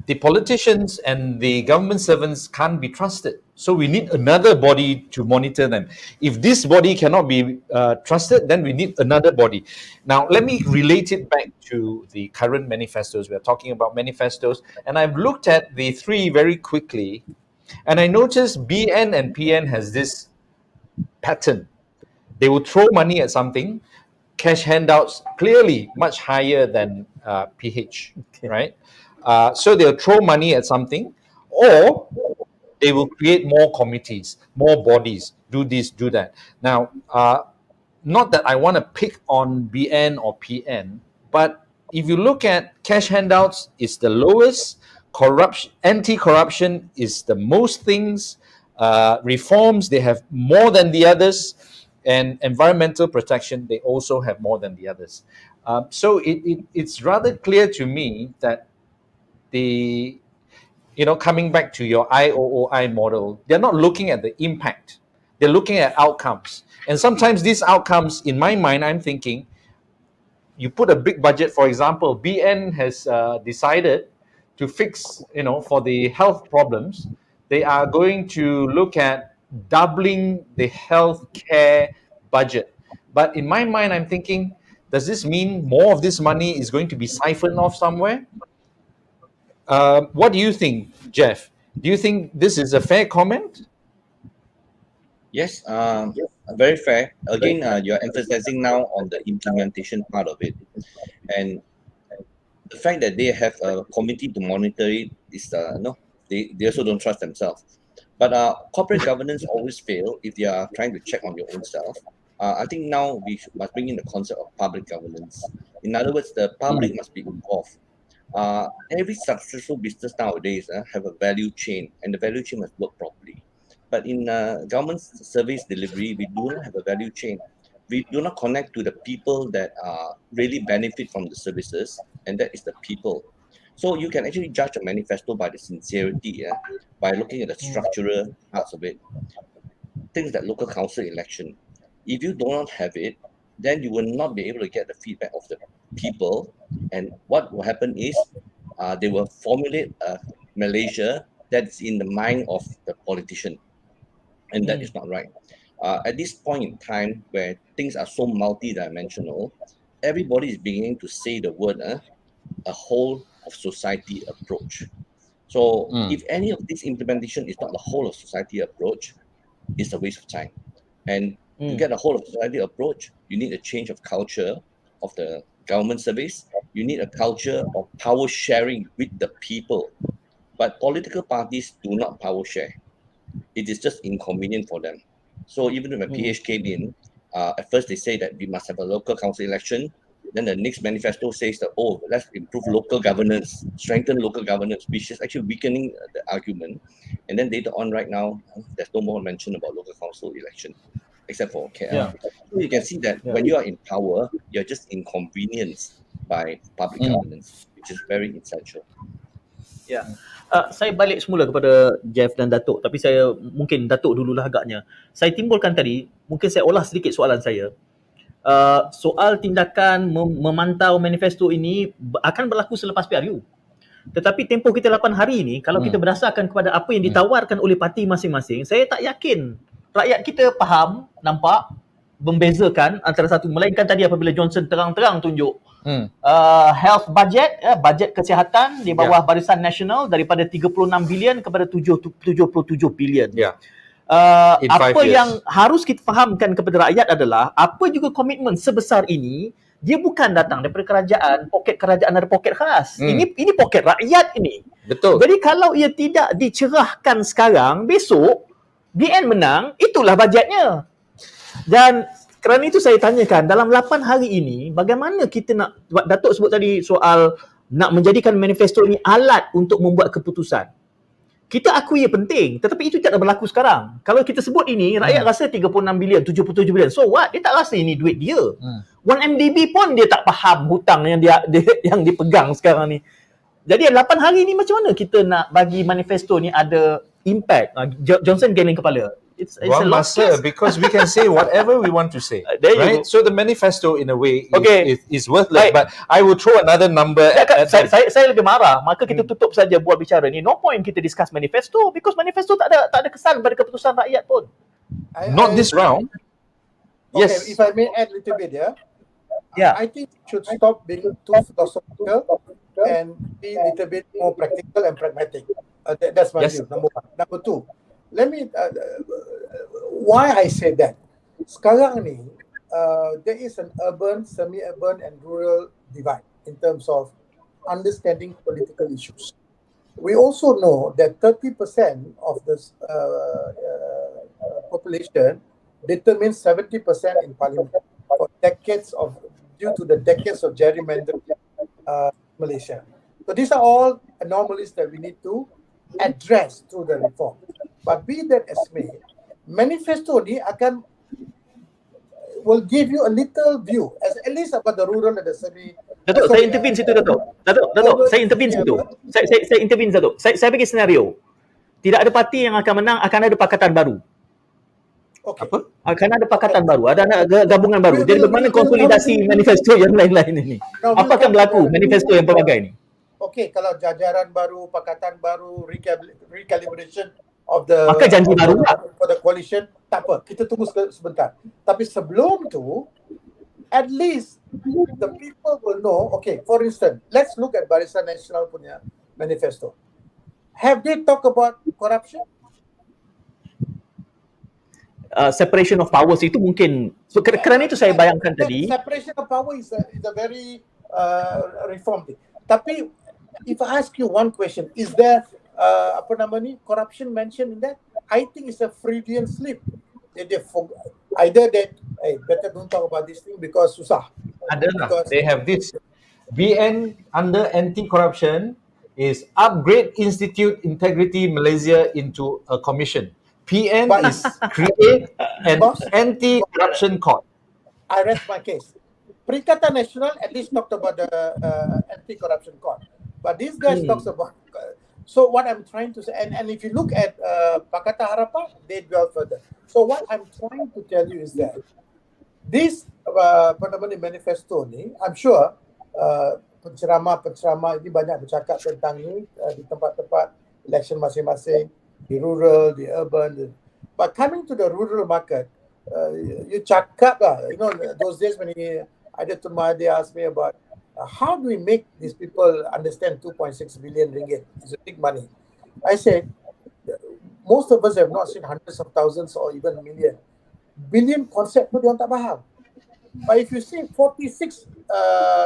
the politicians and the government servants can't be trusted. So we need another body to monitor them. If this body cannot be trusted, then we need another body. Now, let me relate it back to the current manifestos. We're talking about manifestos. And I've looked at the 3 very quickly. And I noticed BN and PN has this pattern. They will throw money at something, cash handouts clearly much higher than PH, right? So they'll throw money at something, or they will create more committees, more bodies, do this, do that. Now, not that I want to pick on BN or PN, but if you look at cash handouts, it's the lowest. Corruption, anti-corruption is the most things. Reforms, they have more than the others. And environmental protection, they also have more than the others. So it's rather clear to me that coming back to your IOOI model, they're not looking at the impact. They're looking at outcomes. And sometimes these outcomes, in my mind, I'm thinking, you put a big budget, for example, BN has decided to fix, for the health problems, they are going to look at doubling the health care budget. But in my mind, I'm thinking, does this mean more of this money is going to be siphoned off somewhere? What do you think, Jeff? Do you think this is a fair comment? Yes, very fair. Again, you're emphasizing now on the implementation part of it. And the fact that they have a committee to monitor it is, they also don't trust themselves. But corporate governance always fail if they are trying to check on your own self. I think now must bring in the concept of public governance. In other words, the public must be involved. Every successful business nowadays have a value chain, and the value chain must work properly. But in government service delivery, we do not have a value chain. We do not connect to the people that really benefit from the services, and that is the people. So you can actually judge a manifesto by the sincerity, by looking at the structural parts of it. Things like local council election. If you do not have it, then you will not be able to get the feedback of the people. And what will happen is they will formulate a Malaysia that's in the mind of the politician. And that is not right. At this point in time where things are so multidimensional, everybody is beginning to say the word a whole of society approach. So if any of this implementation is not the whole of society approach, it's a waste of time. And to get a whole of society approach, you need a change of culture of the government service. You need a culture of power sharing with the people. But political parties do not power share. It is just inconvenient for them. So even when PH came in, At first they say that we must have a local council election. Then the next manifesto says that, oh, let's improve local governance, strengthen local governance, which is actually weakening the argument. And then later on right now, there's no more mention about local council election, except for KL. So you can see that when you are in power, you're just inconvenienced by public governance, which is very essential. Saya balik semula kepada Jeff dan Datuk, tapi saya mungkin Datuk dululah agaknya. Saya timbulkan tadi, mungkin saya olah sedikit soalan saya. Soal tindakan memantau manifesto ini akan berlaku selepas PRU. Tetapi tempoh kita 8 hari ini, kalau kita berdasarkan kepada apa yang ditawarkan oleh parti masing-masing, saya tak yakin rakyat kita faham, nampak, membezakan antara satu, melainkan tadi apabila Johnson terang-terang tunjuk health budget, bajet kesihatan di bawah Barisan Nasional daripada 36 bilion kepada 77 bilion. Apa yang harus kita fahamkan kepada rakyat adalah apa juga komitmen sebesar ini, dia bukan datang daripada kerajaan, poket kerajaan ada poket khas. Ini poket rakyat ini. Betul. Jadi kalau ia tidak dicerahkan sekarang, besok BN menang, itulah bajetnya. Dan kerana itu saya tanyakan, dalam 8 hari ini, bagaimana kita nak, Datuk sebut tadi soal nak menjadikan manifesto ini alat untuk membuat keputusan. Kita akui ia penting, tetapi itu tidak berlaku sekarang. Kalau kita sebut ini, rakyat rasa 36 bilion, 77 bilion. So what? Dia tak rasa ini duit dia. 1MDB pun dia tak faham hutang yang yang dipegang sekarang ni. Jadi 8 hari ni macam mana kita nak bagi manifesto ni ada impact? Johnson geleng kepala. It's a Well, lost Master, case. because we can say whatever we want to say, There you right? go. So the manifesto, in a way, Okay. is worthless. Baik. But I will throw another number. Saya lebih marah. Maka kita tutup saja buat bicara ni. No point kita discuss manifesto because manifesto tak ada kesan pada keputusan rakyat pun. Not this round. Okay, Yes. if I may add a little bit, Yeah. I think we should stop being too philosophical and be a little bit more practical and pragmatic. That's my Yes. view, number one. Number two, let me, why I say that. Sekarang ni, there is an urban, semi-urban and rural divide in terms of understanding political issues. We also know that 30% of the population determines 70% in parliament for decades of, due to the decades of gerrymandering Malaysia. So these are all anomalies that we need to address through the reform. But be that as may, manifesto ni will give you a little view, at least about the rural and the semi. Datuk, saya intervene situ, Datuk. Datuk, saya intervene situ. Saya intervene, Datuk. Saya bagi senario. Tidak ada parti yang akan menang, akan ada pakatan baru. Okay. Apa? Akan ada pakatan baru, ada gabungan baru. Jadi bagaimana konsolidasi manifesto yang lain-lain ini? Apa akan berlaku manifesto yang pelbagai ini? Okay, kalau jajaran baru, pakatan baru, recalibration of the Maka janji baru lah. for the coalition, tak apa, kita tunggu sebentar. Tapi sebelum tu, at least the people will know. Okay, for instance, let's look at Barisan Nasional punya manifesto. Have they talked about corruption? Separation of powers itu mungkin, so, kerana itu saya bayangkan tadi. Separation of power is a very reform thing. Tapi if I ask you one question, is there corruption mentioned in that? I think it's a Freudian slip. Either that, hey, better don't talk about this thing because susah. Because they have this. BN under anti-corruption is upgrade Institute Integrity Malaysia into a commission. PN is create an anti-corruption court. I rest my case. Perikatan Nasional at least talked about the anti-corruption court. But these guys talks about... So what I'm trying to say, and if you look at Pakatan Harapan, they dwell further. So what I'm trying to tell you is that this manifesto ni, I'm sure penceramah ini banyak bercakap tentang ni di tempat-tempat election masing-masing, di rural, di urban. But coming to the rural market, you cakap lah, you know, those days when either Tumma, they asked me about how do we make these people understand 2.6 billion ringgit? It's a big money. I said, most of us have not seen hundreds of thousands or even million. Billion concept pun diorang tak faham. But if you see 46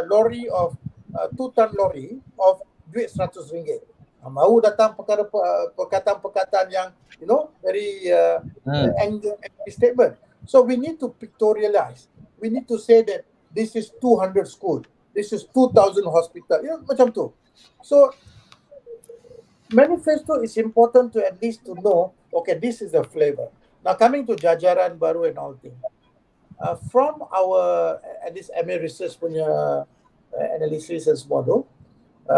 lorry of 2-ton lorry of duit RM100, mahu datang perkataan-perkataan yang, you know, very angry statement. So we need to pictorialize. We need to say that this is 200 school, this is 2,000 hospital, macam tu. So manifesto is important to at least to know, okay, this is the flavor. Now coming to jajaran baru and all thing. From our, at least Emir research punya analysis and semua tu,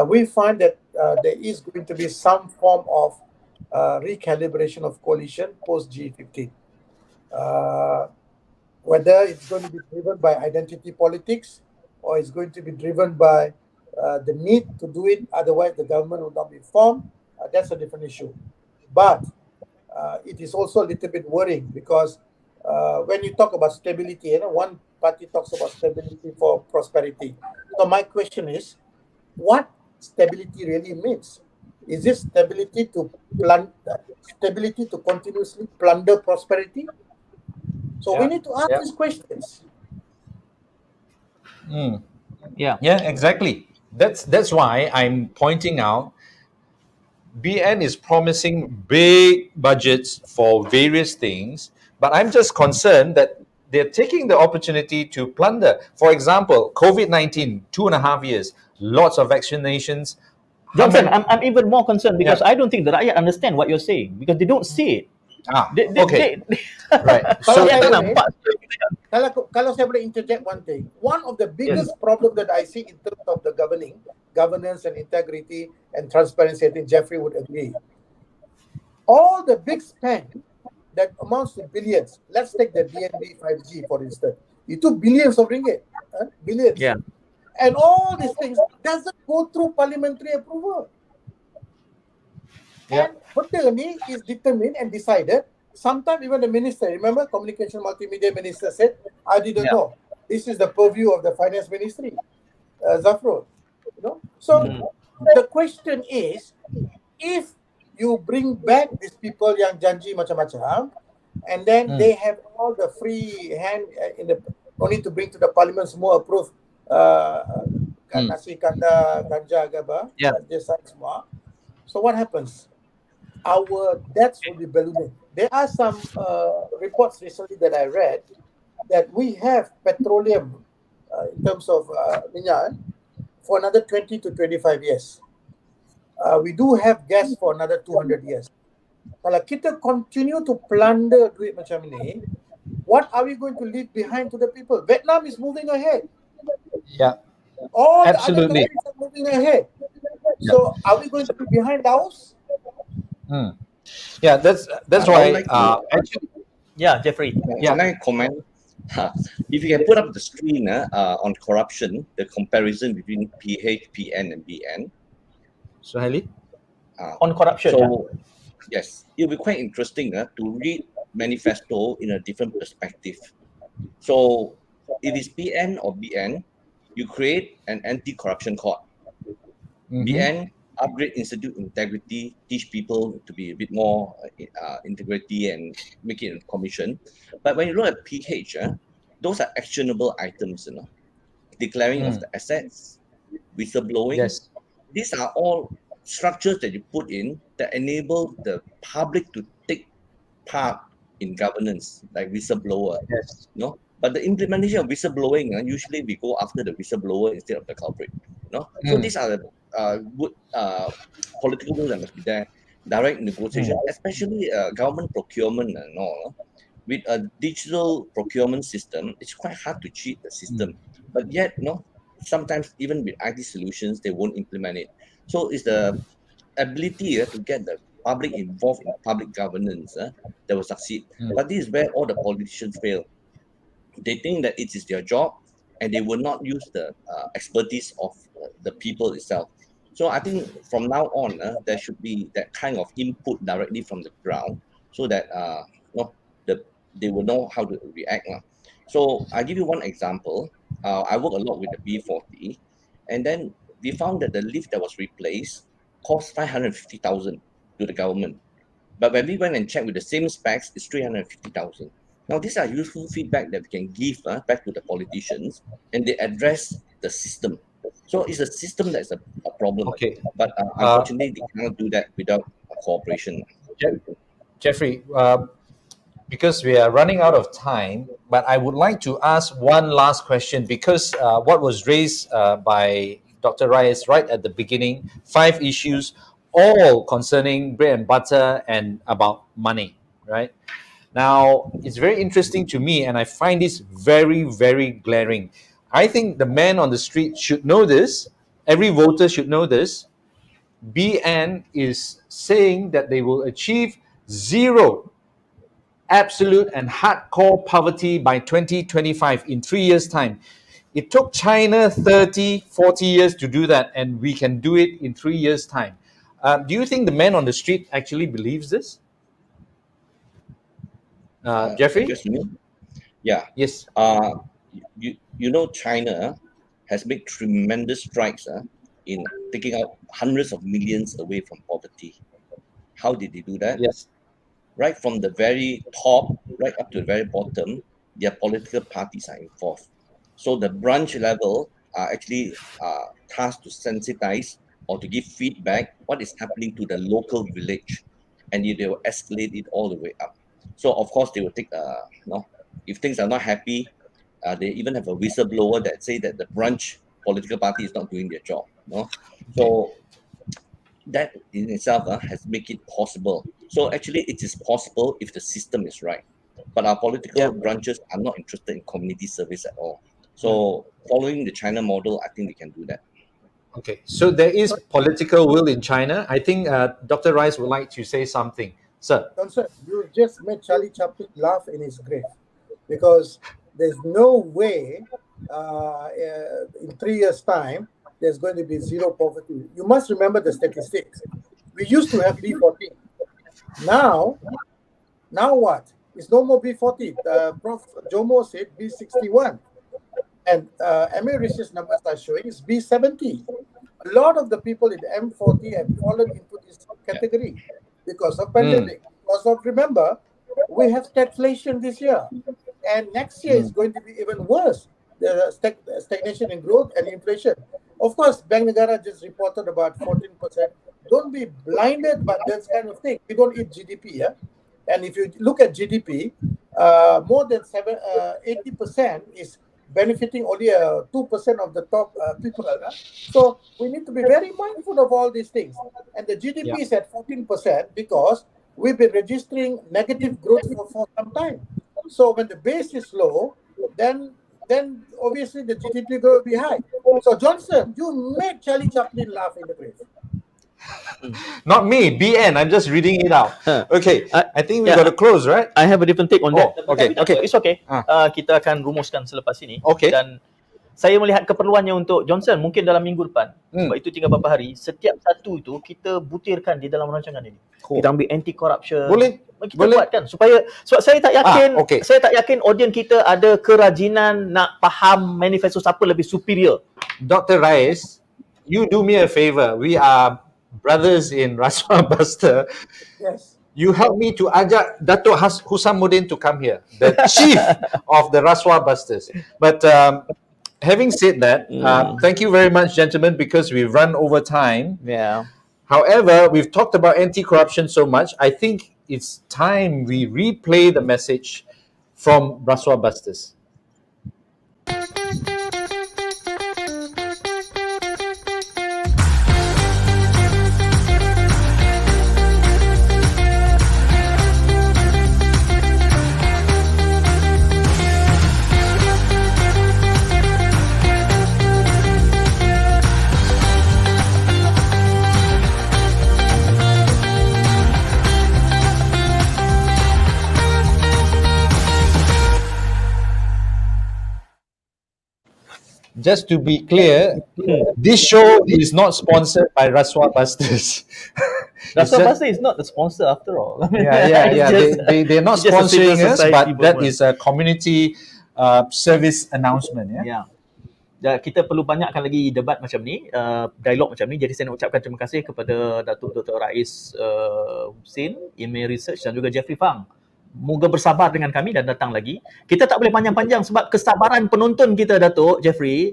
we find that there is going to be some form of recalibration of coalition post G15. Whether it's going to be driven by identity politics or it's going to be driven by the need to do it, otherwise the government will not be formed, that's a different issue. But it is also a little bit worrying because when you talk about stability, one party talks about stability for prosperity. So my question is, what stability really means? Is it stability to continuously plunder prosperity? So we need to ask these questions. Yeah. Yeah, exactly. That's why I'm pointing out BN is promising big budgets for various things, but I'm just concerned that they're taking the opportunity to plunder. For example, COVID-19, 2.5 years, lots of vaccinations. Johnson, I'm even more concerned because Yeah. I don't think the rakyat understand what you're saying because they don't see it. Okay. Right. Kalau So saya tak boleh, nampak. kalau saya boleh interject one thing, one of the biggest problem that I see in terms of the governance and integrity and transparency, I think Jeffrey would agree. All the big spend that amounts to billions, let's take the DNB 5G for instance, itu billions of ringgit, billions. Yeah. And all these things doesn't go through parliamentary approval. Yeah. And benda ni is determined and decided. Sometimes even the minister, remember, communication multimedia minister said, I didn't know. This is the purview of the finance ministry, Zafrul. So the question is, if you bring back these people yang janji macam-macam, and then they have all the free hand in the, no need to bring to the parliament, semua approve nasi kanda ganja gaba, semua. So what happens? Our debts will be ballooning. There are some reports recently that I read that we have petroleum in terms of minyak for another 20 to 25 years. We do have gas for another 200 years. Kalau kita continue to plunder duit macam ni, what are we going to leave behind to the people? Vietnam is moving ahead. Yeah. All Absolutely. the other countries are moving ahead. So are we going to be behind Laos? Yeah, that's why actually. Yeah, Jeffrey. Can I comment? If you can put up the screen on corruption, the comparison between PH, PN, and BN. So, Haley? On corruption. Yes, it'll be quite interesting to read manifesto in a different perspective. So, if it's PN or BN, you create an anti-corruption court. BN, upgrade institute integrity, teach people to be a bit more integrity and make it a commission. But when you look at PH, those are actionable items, declaring of the assets, whistleblowing. Yes. These are all structures that you put in that enable the public to take part in governance, like whistleblower. Yes. But the implementation of whistleblowing, usually we go after the whistleblower instead of the culprit. So these are the good political rules that must be there. Direct negotiation, especially government procurement and all. With a digital procurement system, it's quite hard to cheat the system. But yet, sometimes even with IT solutions, they won't implement it. So it's the ability to get the public involved in public governance that will succeed. But this is where all the politicians fail. They think that it is their job and they will not use the expertise of the people itself. So I think from now on, there should be that kind of input directly from the ground so that they will know how to react. So I'll give you one example. I work a lot with the B40, and then we found that the lift that was replaced cost 550,000 to the government. But when we went and checked with the same specs, it's 350,000. Now, these are useful feedback that we can give back to the politicians, and they address the system. So it's a system that's a problem. Okay. But unfortunately, they cannot do that without cooperation. Jeffrey, because we are running out of time, but I would like to ask one last question because what was raised by Dr. Rais right at the beginning, 5 issues, all concerning bread and butter and about money, right? Now, it's very interesting to me, and I find this very, very glaring. I think the man on the street should know this. Every voter should know this. BN is saying that they will achieve zero absolute and hardcore poverty by 2025 in 3 years' time. It took China 30, 40 years to do that, and we can do it in 3 years' time. Do you think the man on the street actually believes this? Jeffrey? Just me? Yeah. Yes. You know, China has made tremendous strides in taking out hundreds of millions away from poverty. How did they do that? Yes. Right from the very top, right up to the very bottom, their political parties are involved. So the branch level are actually tasked to sensitize or to give feedback what is happening to the local village, and they will escalate it all the way up. So of course they will take if things are not happy, they even have a whistleblower that say that the branch political party is not doing their job. So that in itself has make it possible. So actually it is possible if the system is right. But our political branches are not interested in community service at all. So following the China model, I think we can do that. Okay, so there is political will in China. I think Dr. Rais would like to say something. Sir. Sir, you just made Charlie Chaplin laugh in his grave, because there's no way in 3 years' time there's going to be zero poverty. You must remember the statistics. We used to have B40. Now what? It's no more B40. Prof. Jomo said B61. And Emir Research numbers are showing it's B70. A lot of the people in M40 have fallen into this category because of pandemic. Because of, remember, we have stagflation this year. And next year is going to be even worse. There are stagnation in growth and inflation. Of course, Bank Negara just reported about 14%. Don't be blinded by that kind of thing. We don't eat GDP, yeah? And if you look at GDP, more than 80% is benefiting only 2% of the top people. So we need to be very mindful of all these things. And the GDP is at 14% because we've been registering negative growth for some time. So when the base is low, then obviously the GDP growth will be high. So Johnson, you made Charlie Chaplin laugh in the grave. Not me, BN. I'm just reading it out. Okay, I think we got to close, right? I have a different take on that. Okay. It's okay. Kita akan rumuskan selepas ini. Okay. Dan saya melihat keperluannya untuk Johnson mungkin dalam minggu depan. Sebab itu tinggal beberapa hari. Setiap satu itu kita butirkan di dalam rancangan ini. Kita ambil anti-corruption. Boleh. Kita buatkan supaya sebab saya tak yakin saya tak yakin audiens kita ada kerajinan nak faham manifesto siapa lebih superior. Dr. Rais, you do me a favor. We are brothers in Rasuah Buster. Yes. You help me to ajak Datuk Husamuddin to come here, the chief of the Rasuah Busters. But having said that, thank you very much, gentlemen, because we've run over time. Yeah. However, we've talked about anti-corruption so much. I think it's time we replay the message from Rasuah Busters. Just to be clear, this show is not sponsored by Rasuah Busters. Rasuah Busters is not the sponsor after all. Yeah. They're not sponsoring us, but that is a community service announcement. Yeah. Kita perlu banyakkan lagi debat macam ni, dialog macam ni. Jadi saya nak ucapkan terima kasih kepada Datuk Dr. Rais Hussin, Emir Research dan juga Jeffrey Phang. Moga bersabar dengan kami dan datang lagi. Kita tak boleh panjang-panjang sebab kesabaran penonton kita, Datuk Jeffrey,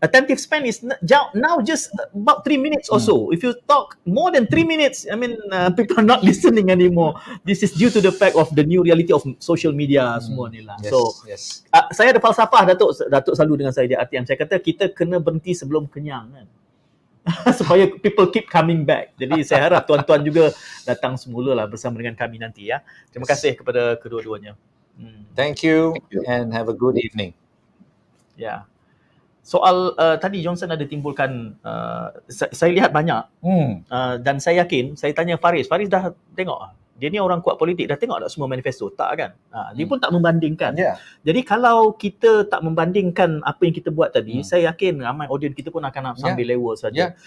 attentive span is now just about 3 minutes or so. If you talk more than 3 minutes, I mean, people are not listening anymore. This is due to the fact of the new reality of social media semua ni lah. Yes, So, yes. saya ada falsafah Datuk selalu dengan saya di artian saya kata kita kena berhenti sebelum kenyang kan. Supaya people keep coming back. Jadi saya harap tuan-tuan juga datang semula lah bersama dengan kami nanti ya. Terima kasih kepada kedua-duanya. Thank you and have a good evening. Ya. Soal tadi Johnson ada timbulkan saya lihat banyak dan saya yakin saya tanya Faris dah tengok dia ni orang kuat politik, dah tengok tak semua manifesto? Tak kan? Dia pun tak membandingkan. Jadi kalau kita tak membandingkan apa yang kita buat tadi, saya yakin ramai audiens kita pun akan sambil lewa saja.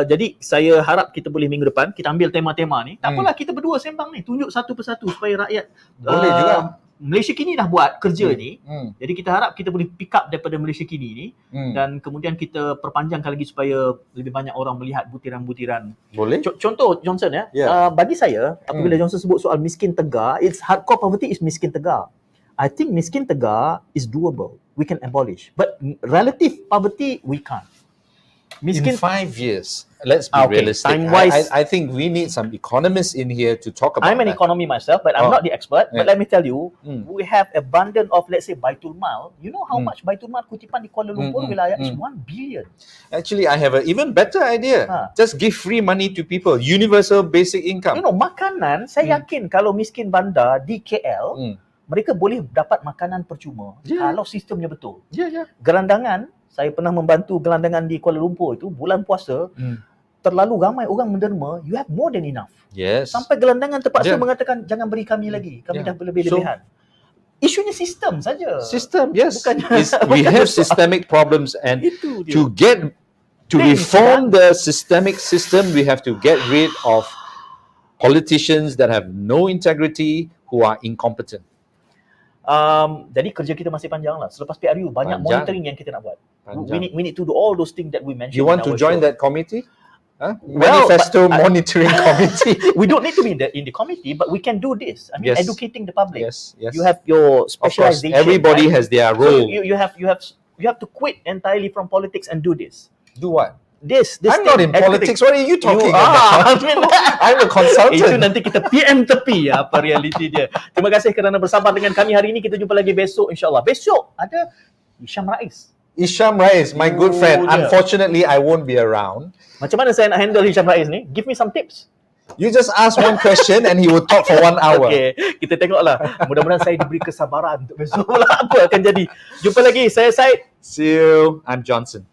Jadi saya harap kita boleh minggu depan kita ambil tema-tema ni. Tak apalah kita berdua sembang ni, tunjuk satu persatu supaya rakyat boleh juga. Malaysia kini dah buat kerja ni. Jadi kita harap kita boleh pick up daripada Malaysia kini ni dan kemudian kita perpanjangkan lagi supaya lebih banyak orang melihat butiran-butiran. Boleh. Contoh Johnson ya. Bagi saya apabila Johnson sebut soal miskin tegar, it's hardcore poverty is miskin tegar. I think miskin tegar is doable. We can abolish. But relative poverty we can't. In 5 years, let's be realistic. Time-wise, I think we need some economists in here to talk about I'm an that. economy myself, but I'm not the expert. But let me tell you, we have abundance of, let's say, Baitul Mal. You know how much Baitul Mal kutipan di Kuala Lumpur wilayah is 1 billion. Actually, I have an even better idea. Just give free money to people. Universal basic income. You know, makanan, saya yakin kalau miskin bandar di KL, mereka boleh dapat makanan percuma kalau sistemnya betul. Gelandangan, saya pernah membantu gelandangan di Kuala Lumpur itu, bulan puasa, terlalu ramai orang menderma, you have more than enough. Yes. Sampai gelandangan terpaksa mengatakan, jangan beri kami lagi, kami dah berlebih-lebihan. Isunya sistem saja. System, yes. bukan We have systemic problems and to reform the systemic system, we have to get rid of politicians that have no integrity, who are incompetent. Jadi kerja kita masih panjang lah. Selepas PRU, banyak monitoring yang kita nak buat. We need to do all those things that we mentioned. You want to join that committee? Manifesto monitoring committee. We don't need to be in the committee, but we can do this. I mean, educating the public. Yes. You have your specialization. Everybody has their role. So you have to quit entirely from politics and do this. Do what? This I'm not in politics. What are you talking about? I'm a consultant. Itu nanti kita PM tepi apa realiti dia. Terima kasih kerana bersama dengan kami hari ini. Kita jumpa lagi besok insyaAllah. Besok ada Hisham Rais, my good friend. Unfortunately, I won't be around. Macam mana saya nak handle Hisham Rais ni? Give me some tips. You just ask one question and he will talk for 1 hour. Okay, kita tengoklah. Mudah-mudahan saya diberi kesabaran untuk besok lah apa akan jadi. Jumpa lagi. Saya Syed. See you. I'm Johnson.